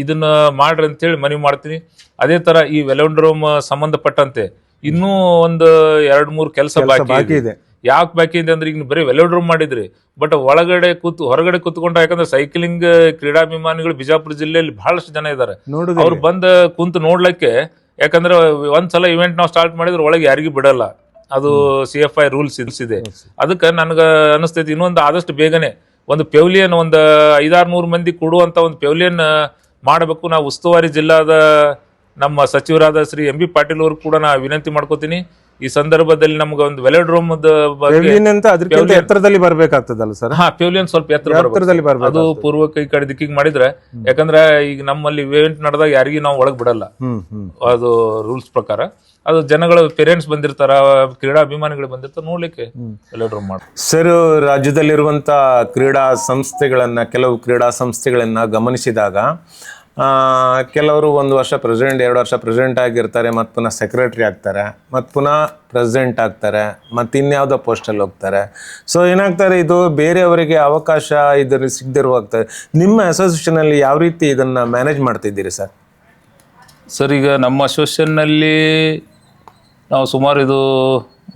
[SPEAKER 3] ಇದನ್ನ ಮಾಡ್ರಿ ಅಂತೇಳಿ ಮನವಿ ಮಾಡ್ತೀನಿ. ಅದೇ ತರ ಈ ವೆಲೋಡ್ರೋಮ್ ಸಂಬಂಧಪಟ್ಟಂತೆ ಇನ್ನೂ ಒಂದು 2-3 ಕೆಲಸ ಬಾಕಿ ಇದೆ. ಯಾಕೆ ಬಾಕಿ ಇದೆ ಅಂದ್ರೆ ಈಗ ಬರೀ ವೆಲೋಡ್ರೋಮ್ ಮಾಡಿದ್ರಿ, ಬಟ್ ಹೊರಗಡೆ ಕೂತ್ಕೊಂಡ, ಯಾಕಂದ್ರೆ ಸೈಕ್ಲಿಂಗ್ ಕ್ರೀಡಾಭಿಮಾನಿಗಳು ಬಿಜಾಪುರ ಜಿಲ್ಲೆಯಲ್ಲಿ ಬಹಳಷ್ಟು ಜನ ಇದ್ದಾರೆ. ಅವ್ರು ಕುಂತು ನೋಡ್ಲಿಕ್ಕೆ, ಯಾಕಂದ್ರೆ ಒಂದ್ಸಲ ಇವೆಂಟ್ ನಾವು ಸ್ಟಾರ್ಟ್ ಮಾಡಿದ್ರೆ ಒಳಗೆ ಯಾರಿಗೂ ಬಿಡಲ್ಲ, ಅದು CFI ರೂಲ್ಸ್ ಇದೆ. ಅದಕ್ಕೆ ನನ್ಗ ಅನಿಸ್ತೈತಿ ಇನ್ನೊಂದು ಆದಷ್ಟು ಬೇಗನೆ ಒಂದು ಪೆವಿಲಿಯನ್, ಒಂದು 500-600 ಮಂದಿ ಕೊಡುವಂತ ಒಂದು ಪೆವಿಲಿಯನ್ ಮಾಡಬೇಕು. ನಾವು ಉಸ್ತುವಾರಿ ಜಿಲ್ಲಾದ ನಮ್ಮ ಸಚಿವರಾದ ಶ್ರೀ MB ಪಾಟೀಲ್ ಅವರು ಕೂಡ ನಾ ವಿನಂತಿ ಮಾಡ್ಕೋತೀನಿ. ಈ ಸಂದರ್ಭದಲ್ಲಿ ನಮ್ಗೆ ಒಂದು ವೆಲೋಡ್ರೋಮ್
[SPEAKER 2] ಎತ್ತರದಲ್ಲಿ ಬರ್ಬೇಕಾಗ್ತದಲ್ಲ ಸರ್?
[SPEAKER 3] ಪೆವಿಲಿಯನ್ ಸ್ವಲ್ಪ ಎತ್ತರದಲ್ಲಿ ಬರ್ಬೇಕು. ಅದು ಪೂರ್ವ ಈ ಕಡೆ ದಿಕ್ಕಿಗೆ ಮಾಡಿದ್ರೆ, ಯಾಕಂದ್ರೆ ಈಗ ನಮ್ಮಲ್ಲಿ ಇವೆಂಟ್ ನಡೆದಾಗ ಯಾರಿಗೂ ನಾವು ಒಳಗ್ ಬಿಡಲ್ಲ, ಅದು ರೂಲ್ಸ್ ಪ್ರಕಾರ. ಅದು ಜನಗಳು ಪೇರೆಂಟ್ಸ್ ಬಂದಿರ್ತಾರ, ಕ್ರೀಡಾಭಿಮಾನಿಗಳು ಬಂದಿರ್ತಾರ, ನೋಡ್ಲಿಕ್ಕೆ ವೆಲೋಡ್ರೋಮ್ ಮಾಡಿ.
[SPEAKER 2] ಸರ್, ರಾಜ್ಯದಲ್ಲಿರುವಂತ ಕೆಲವು ಕ್ರೀಡಾ ಸಂಸ್ಥೆಗಳನ್ನ ಗಮನಿಸಿದಾಗ ಕೆಲವರು 1 ವರ್ಷ ಪ್ರೆಸಿಡೆಂಟ್, 2 ವರ್ಷ ಪ್ರೆಸಿಡೆಂಟ್ ಆಗಿರ್ತಾರೆ, ಮತ್ತು ಪುನಃ ಸೆಕ್ರೆಟರಿ ಆಗ್ತಾರೆ, ಮತ್ತು ಪುನಃ ಪ್ರೆಸಿಡೆಂಟ್ ಆಗ್ತಾರೆ, ಮತ್ತು ಇನ್ಯಾವುದೋ ಪೋಸ್ಟಲ್ಲಿ ಹೋಗ್ತಾರೆ. ಸೊ ಏನಾಗ್ತಾರೆ, ಇದು ಬೇರೆಯವರಿಗೆ ಅವಕಾಶ ಇದ್ರ ಸಿಗದಿರುವಾಗ್ತದೆ. ನಿಮ್ಮ ಅಸೋಸಿಯೇಷನಲ್ಲಿ ಯಾವ ರೀತಿ ಇದನ್ನು ಮ್ಯಾನೇಜ್ ಮಾಡ್ತಿದ್ದೀರಿ ಸರ್?
[SPEAKER 3] ಸರ್, ಈಗ ನಮ್ಮ ಅಸೋಸಿಯೇಷನ್ನಲ್ಲಿ ನಾವು ಸುಮಾರು, ಇದು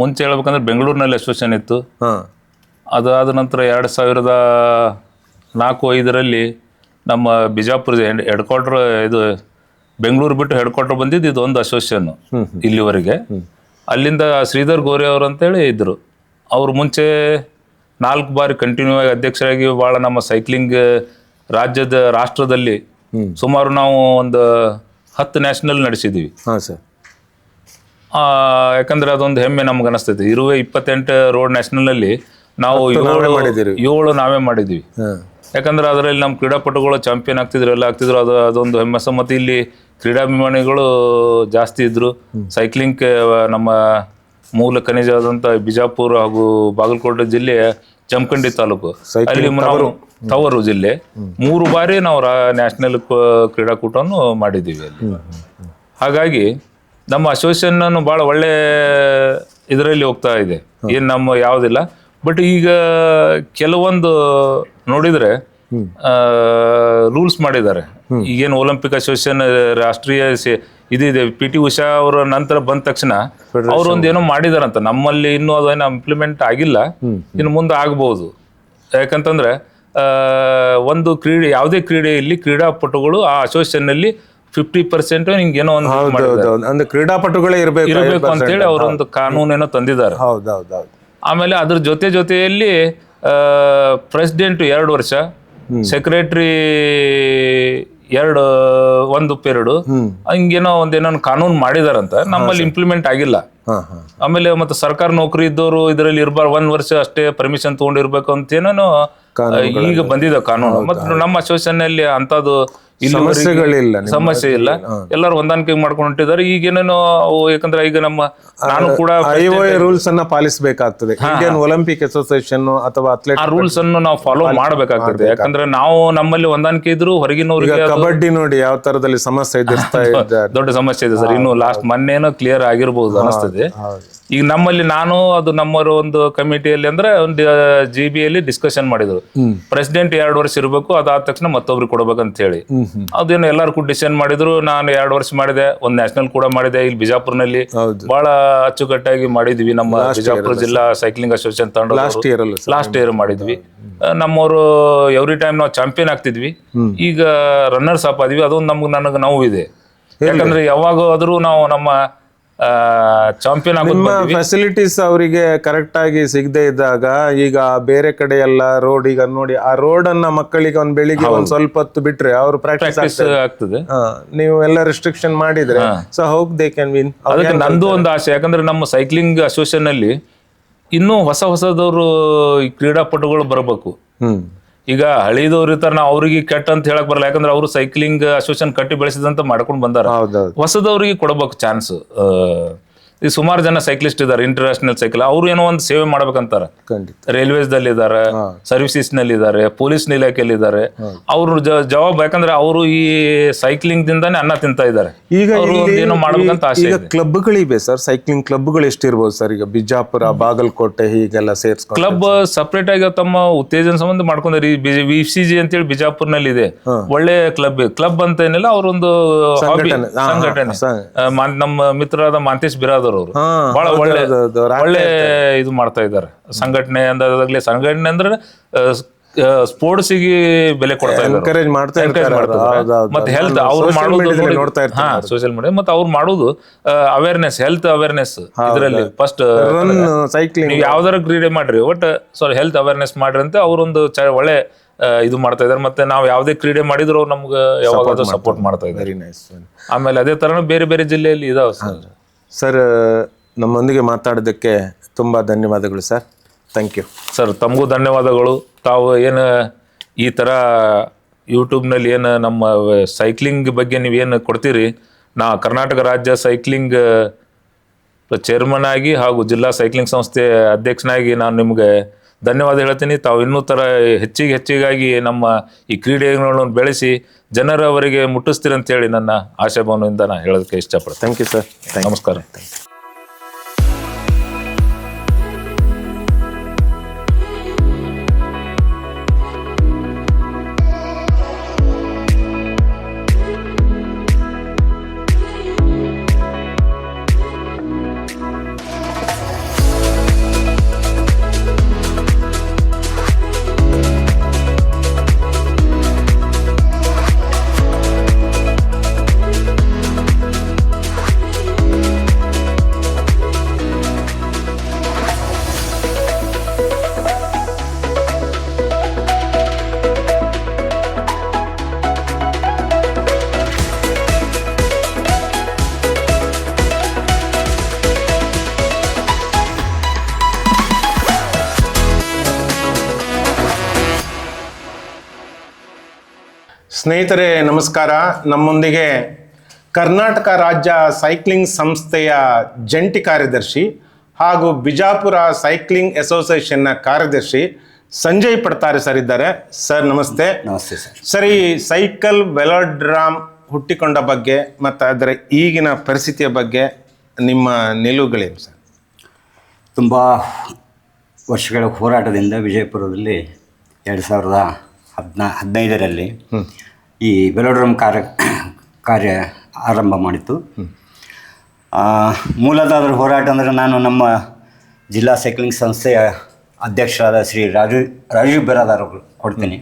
[SPEAKER 3] ಮುಂಚೆ ಹೇಳ್ಬೇಕಂದ್ರೆ ಬೆಂಗಳೂರಿನಲ್ಲಿ ಅಸೋಸಿಯೇಷನ್ ಇತ್ತು. ಅದಾದ ನಂತರ 2004-05ರಲ್ಲಿ ನಮ್ಮ ಬಿಜಾಪುರ ಹೆಡ್ ಕ್ವಾರ್ಟರ್, ಇದು ಬೆಂಗಳೂರು ಬಿಟ್ಟು ಹೆಡ್ ಕ್ವಾರ್ಟರ್ ಬಂದಿದ್ದು ಇದು ಒಂದು ಅಸೋಸಿಯೇಷನ್ ಇಲ್ಲಿವರೆಗೆ. ಅಲ್ಲಿಂದ ಶ್ರೀಧರ್ ಗೋರೆ ಅವರು ಅಂತೇಳಿ ಇದ್ರು. ಅವ್ರು ಮುಂಚೆ 4 ಬಾರಿ ಕಂಟಿನ್ಯೂ ಆಗಿ ಅಧ್ಯಕ್ಷರಾಗಿ ಭಾಳ ನಮ್ಮ ಸೈಕ್ಲಿಂಗ್ ರಾಷ್ಟ್ರದಲ್ಲಿ ಸುಮಾರು ನಾವು ಒಂದು 10 ನ್ಯಾಷನಲ್ ನಡೆಸಿದ್ದೀವಿ. ಯಾಕಂದ್ರೆ ಅದೊಂದು ಹೆಮ್ಮೆ ನಮ್ಗೆ ಅನಿಸ್ತೈತಿ. 28 ರೋಡ್ ನ್ಯಾಷನಲ್ ನಾವು 7 ನಾವೇ ಮಾಡಿದ್ವಿ. ಯಾಕಂದ್ರೆ ಅದರಲ್ಲಿ ನಮ್ಮ ಕ್ರೀಡಾಪಟುಗಳು ಚಾಂಪಿಯನ್ ಆಗ್ತಿದ್ರು, ಅದೊಂದು ಹೆಮ್ಮಸ. ಮತ್ತು ಇಲ್ಲಿ ಕ್ರೀಡಾಭಿಮಾನಿಗಳು ಜಾಸ್ತಿ ಇದ್ರು. ಸೈಕ್ಲಿಂಗ್ ನಮ್ಮ ಮೂಲ ಖನಿಜವಾದಂಥ ಬಿಜಾಪುರ ಹಾಗೂ ಬಾಗಲಕೋಟೆ ಜಿಲ್ಲೆಯ ಜಮಖಂಡಿ ತಾಲೂಕು, ಅಲ್ಲಿ ತವರು ಜಿಲ್ಲೆ 3 ಬಾರಿ ನಾವು ನ್ಯಾಷನಲ್ ಕ್ರೀಡಾಕೂಟವನ್ನು ಮಾಡಿದ್ದೀವಿ ಅಲ್ಲಿ. ಹಾಗಾಗಿ ನಮ್ಮ ಅಸೋಸಿಯೇಷನ್ ಭಾಳ ಒಳ್ಳೆ ಇದರಲ್ಲಿ ಹೋಗ್ತಾ ಇದೆ, ಏನು ನಮ್ಮ ಯಾವುದಿಲ್ಲ. ಬಟ್ ಈಗ ಕೆಲವೊಂದು ನೋಡಿದರೆ ರೂಲ್ಸ್ ಮಾಡಿದ್ದಾರೆ. ಈಗೇನು ಒಲಿಂಪಿಕ್ ಅಸೋಸಿಯೇಷನ್ ರಾಷ್ಟ್ರೀಯ ಇದಿದೆ, PT ಉಷಾ ಅವರ ನಂತರ ಬಂದ ತಕ್ಷಣ ಅವ್ರೊಂದು ಏನೋ ಮಾಡಿದಾರಂತ. ನಮ್ಮಲ್ಲಿ ಇನ್ನೂ ಅದೇನೋ ಇಂಪ್ಲಿಮೆಂಟ್ ಆಗಿಲ್ಲ, ಇನ್ನು ಮುಂದೆ ಆಗ್ಬಹುದು. ಯಾಕಂತಂದ್ರೆ ಒಂದು ಕ್ರೀಡೆ, ಯಾವುದೇ ಕ್ರೀಡೆಯಲ್ಲಿ ಕ್ರೀಡಾಪಟುಗಳು ಆ ಅಸೋಸಿಯೇಷನ್ ನಲ್ಲಿ 50% ಹಿಂಗೇನೋ ಒಂದು
[SPEAKER 2] ಅಂದ್ರೆ ಕ್ರೀಡಾಪಟುಗಳೇ
[SPEAKER 3] ಇರಬೇಕು ಅಂತೇಳಿ ಅವರೊಂದು ಕಾನೂನೇನೋ ತಂದಿದ್ದಾರೆ. ಆಮೇಲೆ ಅದ್ರ ಜೊತೆಯಲ್ಲಿ ಪ್ರೆಸಿಡೆಂಟ್ 2 ವರ್ಷ, ಸೆಕ್ರೆಟರಿ 1 ಪೀರಿಯಡ್, ಹಿಂಗೇನೋ ಒಂದೇನೋ ಕಾನೂನು ಮಾಡಿದಾರಂತ. ನಮ್ಮಲ್ಲಿ ಇಂಪ್ಲಿಮೆಂಟ್ ಆಗಿಲ್ಲ. ಆಮೇಲೆ ಮತ್ತೆ ಸರ್ಕಾರ ನೌಕರಿ ಇದ್ದವರು ಇದರಲ್ಲಿ ಇರಬಾರ್ದು, 1 ವರ್ಷ ಅಷ್ಟೇ ಪರ್ಮಿಷನ್ ತಗೊಂಡಿರ್ಬೇಕು ಅಂತ ಏನೋ ಈಗ ಬಂದಿದೆ ಕಾನೂನು. ಮತ್ತೆ ನಮ್ಮ ಅಸೋಸಿಯೇಷನ್ ಅಲ್ಲಿ ಅಂತದ್ದು ಸಮಸ್ಯೆ ಇಲ್ಲ, ಎಲ್ಲರೂ ಹೊಂದಾಣಿಕೆ ಮಾಡ್ಕೊಂಡು ಹೊಂಟಿದ್ದಾರೆ. ಈಗೇನೇನೋ ಯಾಕಂದ್ರೆ ಈಗ ನಾನು ಕೂಡ
[SPEAKER 2] ರೂಲ್ಸ್ ಅನ್ನ ಪಾಲಿಸಬೇಕಾಗ್ತದೆ. ಇಂಡಿಯನ್ ಒಲಿಂಪಿಕ್ ಅಸೋಸಿಯೇಷನ್ ಅಥವಾ
[SPEAKER 3] ಆ ರೂಲ್ಸ್ ಅನ್ನು ನಾವು ಫಾಲೋ ಮಾಡಬೇಕಾಗ್ತದೆ. ಯಾಕಂದ್ರೆ ನಾವು ನಮ್ಮಲ್ಲಿ ಹೊಂದಾಣಿಕೆ ಇದ್ರು ಹೊರಗಿನವರಿಗೆ
[SPEAKER 2] ಕಬಡ್ಡಿ ನೋಡಿ ಯಾವ ತರದಲ್ಲಿ ಸಮಸ್ಯೆ
[SPEAKER 3] ದೊಡ್ಡ ಸಮಸ್ಯೆ ಇದೆ ಸರ್. ಇನ್ನು ಲಾಸ್ಟ್ ಮೊನ್ನೆನೋ ಕ್ಲಿಯರ್ ಆಗಿರ್ಬೋದು ಅನಿಸ್ತದೆ. ಈಗ ನಮ್ಮಲ್ಲಿ ನಾನು ಅದು ನಮ್ಮರ ಒಂದು ಕಮಿಟಿಯಲ್ಲಿ ಅಂದ್ರೆ ಒಂದು GB ಡಿಸ್ಕಷನ್ ಮಾಡಿದ್ರು. ಪ್ರೆಸಿಡೆಂಟ್ 2 ವರ್ಷ ಇರಬೇಕು, ಅದಾದ ತಕ್ಷಣ ಮತ್ತೊಬ್ರಿಗೆ ಕೊಡ್ಬೇಕಂತ ಹೇಳಿ ಅದೇನು ಎಲ್ಲಾರು ಕೂಡ ಡಿಸಿಷನ್ ಮಾಡಿದ್ರು. ನಾನು 2 ವರ್ಷ ಮಾಡಿದೆ, ಒಂದು ನ್ಯಾಷನಲ್ ಕೂಡ ಮಾಡಿದೆ. ಇಲ್ಲಿ ಬಿಜಾಪುರ್ನಲ್ಲಿ ಬಹಳ ಅಚ್ಚುಕಟ್ಟಾಗಿ ಮಾಡಿದ್ವಿ. ನಮ್ಮ ಬಿಜಾಪುರ ಜಿಲ್ಲಾ ಸೈಕ್ಲಿಂಗ್ ಅಸೋಸಿಯೇಷನ್ ತಂಡ ಲಾಸ್ಟ್ ಇಯರ್ ಮಾಡಿದ್ವಿ. ನಮ್ಮವರು ಎವ್ರಿ ಟೈಮ್ ನಾವು ಚಾಂಪಿಯನ್ ಆಗ್ತಿದ್ವಿ. ಈಗ ರನ್ನರ್ಸ್ ಅಪ್ ಆದ್ವಿ. ಅದೊಂದು ನನಗೆ ನೋವಿದೆ. ಯಾಕಂದ್ರೆ ಯಾವಾಗ ಆದ್ರೂ ನಾವು ನಮ್ಮ ಚಾಂಪಿಯನ್
[SPEAKER 2] ಫೆಸಿಲಿಟೀಸ್ ಅವರಿಗೆ ಕರೆಕ್ಟ್ ಆಗಿ ಸಿಗದೆ ಇದ್ದಾಗ, ಈಗ ಬೇರೆ ಕಡೆ ಎಲ್ಲ ರೋಡ್, ಈಗ ನೋಡಿ ಆ ರೋಡ್ ಅನ್ನ ಮಕ್ಕಳಿಗೆ ಒಂದ್ ಬೆಳಿಗ್ಗೆ ಒಂದ್ ಸ್ವಲ್ಪ ಹೊತ್ತು ಬಿಟ್ರೆ ಅವ್ರು ಪ್ರಾಕ್ಟೀಸ್
[SPEAKER 3] ಆಗ್ತದೆ.
[SPEAKER 2] ನೀವು ಎಲ್ಲ ರೆಸ್ಟ್ರಿಕ್ಷನ್ ಮಾಡಿದ್ರೆ so how they can win.
[SPEAKER 3] ಅದಕ್ಕೆ ನಂದು ಒಂದು ಆಸೆ. ಯಾಕಂದ್ರೆ ನಮ್ಮ ಸೈಕ್ಲಿಂಗ್ ಅಸೋಸಿಯೇಷನ್ ಅಲ್ಲಿ ಇನ್ನೂ ಹೊಸದವರು ಕ್ರೀಡಾಪಟುಗಳು ಬರಬೇಕು. ಈಗ ಹಳಿದವ್ರು ಇರ್ತಾರೆ, ನಾವು ಅವ್ರಿಗೆ ಕೆಟ್ಟ ಅಂತ ಹೇಳಕ್ ಬರಲ್ಲ. ಯಾಕಂದ್ರೆ ಅವರು ಸೈಕ್ಲಿಂಗ್ ಅಸೋಸಿಯೇಷನ್ ಕಟ್ಟಿ ಬೆಳೆಸಿದಂತ ಮಾಡ್ಕೊಂಡು ಬಂದಾರ. ಹೊಸದವ್ರಿಗೆ ಕೊಡಬೇಕು ಚಾನ್ಸ್. ಈ ಸುಮಾರು ಜನ ಸೈಕ್ಲಿಸ್ಟ್ ಇದಾರೆ, ಇಂಟರ್ನ್ಯಾಷನಲ್ ಸೈಕಲ್. ಅವ್ರು ಏನೋ ಒಂದು ಸೇವೆ ಮಾಡ್ಬೇಕಂತಾರ. ರೈಲ್ವೇಸ್ ದಲ್ಲಿ ಇದಾರೆ, ಸರ್ವಿಸಸ್ ನಲ್ಲಿ ಇದಾರೆ, ಪೊಲೀಸ್ ಇಲಾಖೆಯಲ್ಲಿ ಇದಾರೆ. ಅವ್ರ ಜವಾಬ್, ಯಾಕಂದ್ರೆ ಅವರು ಈ ಸೈಕ್ಲಿಂಗ್ ದಿಂದಾನೆ ಅನ್ನ ತಿಂತಾ ಇದಾರೆ.
[SPEAKER 2] ಈಗ
[SPEAKER 3] ಏನೋ ಮಾಡ್ಬೇಕಂತ ಆಸೆ ಇದೆ.
[SPEAKER 2] ಕ್ಲಬ್ಗಳಿವೆ ಸರ್, ಸೈಕ್ಲಿಂಗ್ ಕ್ಲಬ್ಗಳು ಎಷ್ಟಿರ್ಬೋದು ಸರ್? ಈಗ ಬಿಜಾಪುರ, ಬಾಗಲಕೋಟೆ ಹೀಗೆಲ್ಲ ಸೇರ್ಸ್ಕೊಂಡು
[SPEAKER 3] ಕ್ಲಬ್ ಸಪರೇಟ್ ಆಗಿ ತಮ್ಮ ಉತ್ತೇಜನ ಸಂಬಂಧ ಮಾಡ್ಕೊಂಡ್ರಿ. VCG ಅಂತೇಳಿ ಬಿಜಾಪುರ್ನಲ್ಲಿ ಇದೆ, ಒಳ್ಳೆ ಕ್ಲಬ್ ಅಂತ ಏನಿಲ್ಲ, ಅವರೊಂದು ಸಂಘಟನೆ. ನಮ್ಮ ಮಿತ್ರರಾದ ಮಾಂತೇಶ್ ಬಿರಾದರ್ ಅವರು ಬಹಳ ಒಳ್ಳೆ ಇದು ಮಾಡ್ತಾ ಇದ್ದಾರೆ. ಸಂಘಟನೆ ಅಂದ್ರೆ ಸ್ಪೋರ್ಟ್ಸ್ ಗೆ ಬೆಲೆ ಕೊಡ್ತಾ ಇದ್ದಾರೆ, ಮತ್ತೆ ಹೆಲ್ತ್ ಅವ್ರು ಮಾಡೋದು ಸೋಷಿಯಲ್ ಮೀಡಿಯಾ. ಮತ್ತೆ ಅವ್ರು ಮಾಡೋದು ಅವೇರ್ನೆಸ್, ಹೆಲ್ತ್ ಅವೇರ್ನೆಸ್. ಇದರಲ್ಲಿ ಫಸ್ಟ್ ನೀವು ಯಾವ್ದಾರ ಕ್ರೀಡೆ ಮಾಡ್ರಿ, ಒಟ್ ಹೆಲ್ತ್ ಅವೇರ್ನೆಸ್ ಮಾಡ್ರಿ ಅಂತ ಅವರೊಂದು ಒಳ್ಳೆ ಇದು ಮಾಡ್ತಾ ಇದಾರೆ. ಮತ್ತೆ ನಾವು ಯಾವ್ದೇ ಕ್ರೀಡೆ ಮಾಡಿದ್ರು ಅವ್ರು ನಮ್ಗೆ ಯಾವಾಗಾದ್ರೂ ಸಪೋರ್ಟ್ ಮಾಡ್ತಾ ಇದ್ದಾರೆ. ಆಮೇಲೆ ಅದೇ ತರ ಬೇರೆ ಬೇರೆ ಜಿಲ್ಲೆಯಲ್ಲಿ ಇದಾವೆ
[SPEAKER 2] ಸರ್. ನಮ್ಮೊಂದಿಗೆ ಮಾತಾಡೋದಕ್ಕೆ ತುಂಬ ಧನ್ಯವಾದಗಳು ಸರ್. Thank you
[SPEAKER 3] sir. ತಮಗೂ ಧನ್ಯವಾದಗಳು. ತಾವು ಏನು ಈ ಥರ ಯೂಟ್ಯೂಬ್ನಲ್ಲಿ ಏನು ನಮ್ಮ ಸೈಕ್ಲಿಂಗ್ ಬಗ್ಗೆ ನೀವೇನು ಕೊಡ್ತೀರಿ, ನಾ ಕರ್ನಾಟಕ ರಾಜ್ಯ ಸೈಕ್ಲಿಂಗ್ ಚೇರ್ಮನ್ ಆಗಿ ಹಾಗೂ ಜಿಲ್ಲಾ ಸೈಕ್ಲಿಂಗ್ ಸಂಸ್ಥೆ ಅಧ್ಯಕ್ಷನಾಗಿ ನಾನು ನಿಮಗೆ ಧನ್ಯವಾದ ಹೇಳ್ತೀನಿ. ತಾವು ಇನ್ನೂ ಥರ ಹೆಚ್ಚಿಗಾಗಿ ನಮ್ಮ ಈ ಕ್ರೀಡೆಗಳನ್ನು ಬೆಳೆಸಿ ಜನರವರಿಗೆ ಮುಟ್ಟಿಸ್ತೀರಿ ಅಂತೇಳಿ ನನ್ನ ಆಶಾಭಾವನೆಯಿಂದ ನಾನು ಹೇಳೋದಕ್ಕೆ ಇಷ್ಟಪಡ್ತೀನಿ.
[SPEAKER 2] Thank you sir.
[SPEAKER 3] ನಮಸ್ಕಾರ.
[SPEAKER 2] ಸ್ನೇಹಿತರೆ ನಮಸ್ಕಾರ. ನಮ್ಮೊಂದಿಗೆ ಕರ್ನಾಟಕ ರಾಜ್ಯ ಸೈಕ್ಲಿಂಗ್ ಸಂಸ್ಥೆಯ ಜಂಟಿ ಕಾರ್ಯದರ್ಶಿ ಹಾಗೂ ಬಿಜಾಪುರ ಸೈಕ್ಲಿಂಗ್ ಅಸೋಸಿಯೇಷನ್ನ ಕಾರ್ಯದರ್ಶಿ ಸಂಜಯ್ ಪಡ್ತಾರೆ ಸರ್ ಇದ್ದಾರೆ. ಸರ್ ನಮಸ್ತೆ.
[SPEAKER 4] ನಮಸ್ತೆ ಸರ್.
[SPEAKER 2] ಸರ್, ಈ ಸೈಕಲ್ ವೆಲಾಡ್ರಾಮ್ ಹುಟ್ಟಿಕೊಂಡ ಬಗ್ಗೆ ಮತ್ತು ಅದರ ಈಗಿನ ಪರಿಸ್ಥಿತಿಯ ಬಗ್ಗೆ ನಿಮ್ಮ ನಿಲುವುಗಳೇನು ಸರ್?
[SPEAKER 4] ತುಂಬ ವರ್ಷಗಳ ಹೋರಾಟದಿಂದ ವಿಜಯಪುರದಲ್ಲಿ 15ರಲ್ಲಿ ಈ ವೆಲೋಡ್ರಮ್ ಕಾರ್ಯ ಆರಂಭ ಮಾಡಿತ್ತು. ಮೂಲದ ಅದರ ಹೋರಾಟ ಅಂದರೆ ನಾನು ನಮ್ಮ ಜಿಲ್ಲಾ ಸೈಕ್ಲಿಂಗ್ ಸಂಸ್ಥೆಯ ಅಧ್ಯಕ್ಷರಾದ ಶ್ರೀ ರಾಜೀವ್ ಬಿರಾದಾರ್ ಅವರು ಕೊಡ್ತೀನಿ.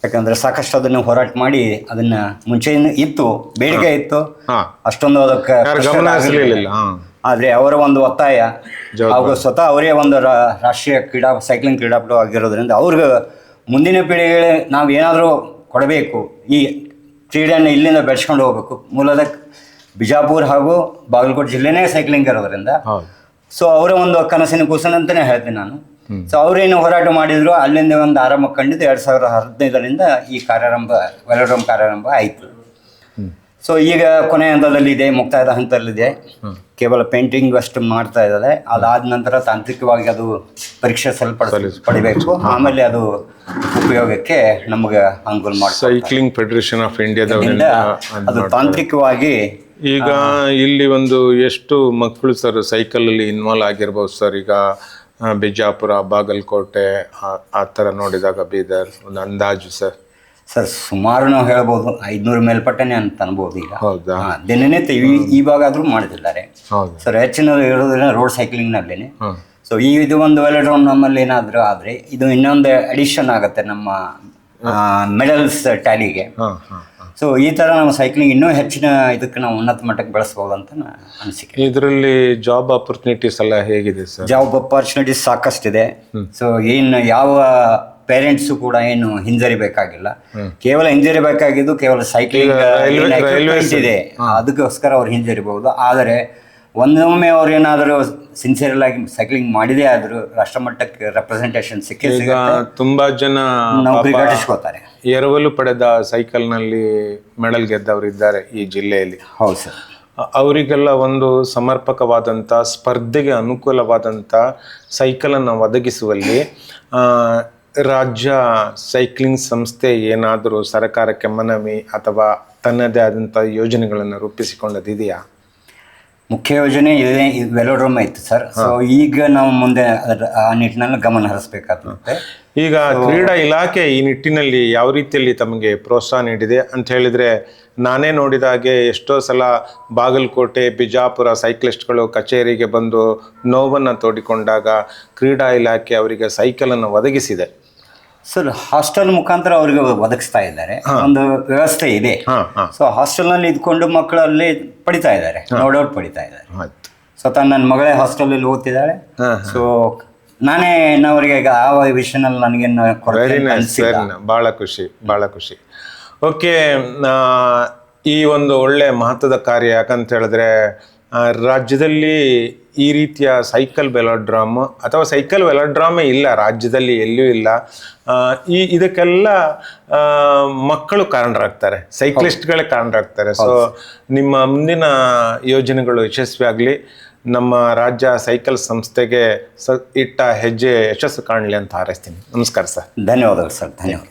[SPEAKER 4] ಯಾಕಂದರೆ ಸಾಕಷ್ಟು ಅದನ್ನು ಹೋರಾಟ ಮಾಡಿ ಅದನ್ನು ಮುಂಚೆಯಿಂದ ಇತ್ತು, ಬೇಡಿಕೆ ಇತ್ತು, ಅಷ್ಟೊಂದು ಅದಕ್ಕೆ ಆದರೆ ಅವರ ಒಂದು ಒತ್ತಾಯ ಹಾಗೂ ಸ್ವತಃ ಅವರೇ ಒಂದು ರಾಷ್ಟ್ರೀಯ ಸೈಕ್ಲಿಂಗ್ ಕ್ರೀಡಾಪಟು ಆಗಿರೋದ್ರಿಂದ ಅವ್ರಿಗೆ ಮುಂದಿನ ಪೀಳಿಗೆಗೆ ನಾವು ಏನಾದರೂ ಕೊಡಬೇಕು, ಈ ಕ್ರೀಡೆಯನ್ನು ಇಲ್ಲಿಂದ ಬೆಳೆಸ್ಕೊಂಡು ಹೋಗ್ಬೇಕು. ಮೂಲದ ಬಿಜಾಪುರ ಹಾಗೂ ಬಾಗಲಕೋಟೆ ಜಿಲ್ಲೆನೇ ಸೈಕ್ಲಿಂಗ್ ಇರೋದ್ರಿಂದ ಸೊ ಅವರ ಒಂದು ಕನಸಿನ ಕೂಸನ ಅಂತಲೇ ಹೇಳ್ತೀನಿ ನಾನು. ಸೊ ಅವರೇನು ಹೋರಾಟ ಮಾಡಿದ್ರು, ಅಲ್ಲಿಂದ ಒಂದು ಆರಂಭ ಕಂಡಿದ್ದು 2015ರಿಂದ ಈ ವೆಲೋಡ್ರಮ್ ಕಾರ್ಯಾರಂಭ ಆಯಿತು. ಸೊ ಈಗ ಕೊನೆಯ ಹಂತದಲ್ಲಿದೆ, ಮುಕ್ತಾಯದ ಹಂತದಲ್ಲಿದೆ. ಕೇವಲ ಪೇಂಟಿಂಗ್ ಅಷ್ಟು ಮಾಡ್ತಾ ಇದ್ದಾರೆ. ಅದಾದ ನಂತರ ತಾಂತ್ರಿಕವಾಗಿ ಅದು ಪರೀಕ್ಷೆ ಪಡಿಬೇಕು, ಆಮೇಲೆ ಅದು ಉಪಯೋಗಕ್ಕೆ ನಮಗೆ ಅನುಕೂಲ ಮಾಡಿ.
[SPEAKER 2] ಸೈಕ್ಲಿಂಗ್ ಫೆಡರೇಷನ್ ಆಫ್ ಇಂಡಿಯಾದ
[SPEAKER 4] ಅದು ತಾಂತ್ರಿಕವಾಗಿ
[SPEAKER 2] ಈಗ ಇಲ್ಲಿ ಒಂದು ಎಷ್ಟು ಮಕ್ಕಳು ಸರ್ ಸೈಕಲಲ್ಲಿ ಇನ್ವಾಲ್ವ್ ಆಗಿರ್ಬೋದು ಸರ್? ಈಗ ಬಿಜಾಪುರ, ಬಾಗಲಕೋಟೆ ಆ ಥರ ನೋಡಿದಾಗ ಬೀದರ್ ಒಂದು ಅಂದಾಜು ಸರ್?
[SPEAKER 4] ಸುಮಾರು ನಾವು ಹೇಳ್ಬೋದು 500 ಮೇಲ್ಪಟ್ಟನೆ ಅಂತ ಅನ್ಬೋದು. ಈಗ
[SPEAKER 2] ಹೌದಾ?
[SPEAKER 4] ದಿನನಿತ್ಯ ಇವಾಗಾದ್ರೂ ಮಾಡ್ತಿದ್ದಾರೆ ಸರ್. ಹೆಚ್ಚಿನ ಇರೋದ್ರಿಂದ ರೋಡ್ ಸೈಕ್ಲಿಂಗ್ನಲ್ಲಿನೇ. ಸೊ ಇದು ಒಂದು ವೆಲೋಡ್ರಮ್ ನಮ್ಮಲ್ಲಿ ಏನಾದರೂ ಆದರೆ ಇದು ಇನ್ನೊಂದು ಅಡಿಷನ್ ಆಗುತ್ತೆ ನಮ್ಮ ಮೆಡಲ್ಸ್ ಟ್ಯಾಲಿಗೆ. ಸೊ ಈ ಥರ ನಮ್ಮ ಸೈಕ್ಲಿಂಗ್ ಇನ್ನೂ ಹೆಚ್ಚಿನ ಇದಕ್ಕೆ ನಾವು ಉನ್ನತ ಮಟ್ಟಕ್ಕೆ ಬೆಳೆಸ್ಬೋದು ಅಂತ ಅನಿಸಿಕೆ.
[SPEAKER 2] ಇದರಲ್ಲಿ ಜಾಬ್ ಆಪರ್ಚುನಿಟೀಸ್ ಎಲ್ಲ ಹೇಗಿದೆ ಸರ್?
[SPEAKER 4] ಜಾಬ್ ಆಪರ್ಚುನಿಟೀಸ್ ಸಾಕಷ್ಟಿದೆ. ಸೊ ಏನು ಯಾವ ಪೇರೆಂಟ್ಸು ಕೂಡ ಏನು ಹಿಂಜರಿಬೇಕಾಗಿಲ್ಲ. ಕೇವಲ ಹಿಂಜರಿಬೇಕಾಗಿದ್ದು ಕೇವಲ ಸೈಕ್ಲಿಂಗ್ ಇದೆ, ಅದಕ್ಕೋಸ್ಕರ ಅವ್ರು ಹಿಂಜರಿಬಹುದು. ಆದರೆ ಒಂದೊಮ್ಮೆ ಅವ್ರು ಏನಾದರೂ ಸಿನ್ಸಿಯರ್ ಆಗಿ ಸೈಕ್ಲಿಂಗ್ ಮಾಡಿದೇ ಆದರೂ ರಾಷ್ಟ್ರಮಟ್ಟಕ್ಕೆ ರೆಪ್ರೆಸೆಂಟೇಷನ್ ಸಿಗುತ್ತೆ.
[SPEAKER 2] ತುಂಬಾ ಜನ
[SPEAKER 4] ನೌಕರಿ ಘಟಿಸ್ಕೋತಾರೆ.
[SPEAKER 2] ಎರವಲು ಪಡೆದ ಸೈಕಲ್ನಲ್ಲಿ ಮೆಡಲ್ ಗೆದ್ದವರು ಇದ್ದಾರೆ ಈ ಜಿಲ್ಲೆಯಲ್ಲಿ.
[SPEAKER 4] ಹೌದು ಸರ್.
[SPEAKER 2] ಅವರಿಗೆಲ್ಲ ಒಂದು ಸಮರ್ಪಕವಾದಂಥ ಸ್ಪರ್ಧೆಗೆ ಅನುಕೂಲವಾದಂಥ ಸೈಕಲನ್ನು ಒದಗಿಸುವಲ್ಲಿ ರಾಜ್ಯ ಸೈಕ್ಲಿಂಗ್ ಸಂಸ್ಥೆ ಏನಾದರೂ ಸರ್ಕಾರಕ್ಕೆ ಮನವಿ ಅಥವಾ ತನ್ನದೇ ಆದಂಥ ಯೋಜನೆಗಳನ್ನು ರೂಪಿಸಿಕೊಂಡದಿದೆಯಾ?
[SPEAKER 4] ಮುಖ್ಯ ಯೋಜನೆ ಇದೆ, ವೆಲೋಡ್ರಮ್ ಇತ್ತು ಸರ್. ಸೊ ಈಗ ನಾವು ಮುಂದೆ ಆ ನಿಟ್ಟಿನಲ್ಲಿ ಗಮನ ಹರಿಸಬೇಕಾಗುತ್ತೆ.
[SPEAKER 2] ಈಗ ಕ್ರೀಡಾ ಇಲಾಖೆ ಈ ನಿಟ್ಟಿನಲ್ಲಿ ಯಾವ ರೀತಿಯಲ್ಲಿ ತಮಗೆ ಪ್ರೋತ್ಸಾಹ ನೀಡಿದೆ ಅಂತ ಹೇಳಿದರೆ, ನಾನೇ ನೋಡಿದ ಹಾಗೆ ಎಷ್ಟೋ ಸಲ ಬಾಗಲಕೋಟೆ, ಬಿಜಾಪುರ ಸೈಕ್ಲಿಸ್ಟ್ಗಳು ಕಚೇರಿಗೆ ಬಂದು ನೋವನ್ನು ತೋಡಿಕೊಂಡಾಗ ಕ್ರೀಡಾ ಇಲಾಖೆ ಅವರಿಗೆ ಸೈಕಲನ್ನು ಒದಗಿಸಿದೆ.
[SPEAKER 4] ಸರ್ ಹಾಸ್ಟೆಲ್ ಮುಖಾಂತರ ಅವ್ರಿಗೆ ಒದಗಿಸ್ತಾ ಇದ್ದಾರೆ, ಒಂದು ವ್ಯವಸ್ಥೆ ಇದೆ. ಸೊ ಹಾಸ್ಟೆಲ್ನಲ್ಲಿ ಇದ್ಕೊಂಡು ಮಕ್ಕಳಲ್ಲಿ ಪಡಿತಾ ಇದ್ದಾರೆ, ನೋ ಡೌಟ್ ಪಡಿತಾ ಇದ್ದಾರೆ. ಸ್ವತಃ ನನ್ನ ಮಗಳೇ ಹಾಸ್ಟೆಲಲ್ಲಿ ಓದ್ತಿದ್ದಾಳೆ. ಸೊ ನಾನೇ ಅವರಿಗೆ ಆ ವಿಷಯನಲ್ಲಿ ನನಗೇನು
[SPEAKER 2] ಭಾಳ ಖುಷಿ, ಭಾಳ ಖುಷಿ. ಓಕೆ, ಈ ಒಂದು ಒಳ್ಳೆ ಮಹತ್ವದ ಕಾರ್ಯ. ಯಾಕಂತ ಹೇಳಿದ್ರೆ ರಾಜ್ಯದಲ್ಲಿ ಈ ರೀತಿಯ ಸೈಕಲ್ ವೆಲೋಡ್ರಾಮ್ ಅಥವಾ ಸೈಕಲ್ ವೆಲೋಡ್ರಾಮೇ ಇಲ್ಲ, ರಾಜ್ಯದಲ್ಲಿ ಎಲ್ಲೂ ಇಲ್ಲ. ಇದಕ್ಕೆಲ್ಲ ಮಕ್ಕಳು ಕಾರಣರಾಗ್ತಾರೆ, ಸೈಕ್ಲಿಸ್ಟ್ಗಳೇ ಕಾರಣರಾಗ್ತಾರೆ. ಸೊ ನಿಮ್ಮ ಮುಂದಿನ ಯೋಜನೆಗಳು ಯಶಸ್ವಿಯಾಗಲಿ, ನಮ್ಮ ರಾಜ್ಯ ಸೈಕಲ್ ಸಂಸ್ಥೆಗೆ ಇಟ್ಟ ಹೆಜ್ಜೆ ಯಶಸ್ಸು ಕಾಣಲಿ ಅಂತ ಹಾರೈಸ್ತೀನಿ. ನಮಸ್ಕಾರ ಸರ್.
[SPEAKER 4] ಧನ್ಯವಾದಗಳು ಸರ್. ಧನ್ಯವಾದ.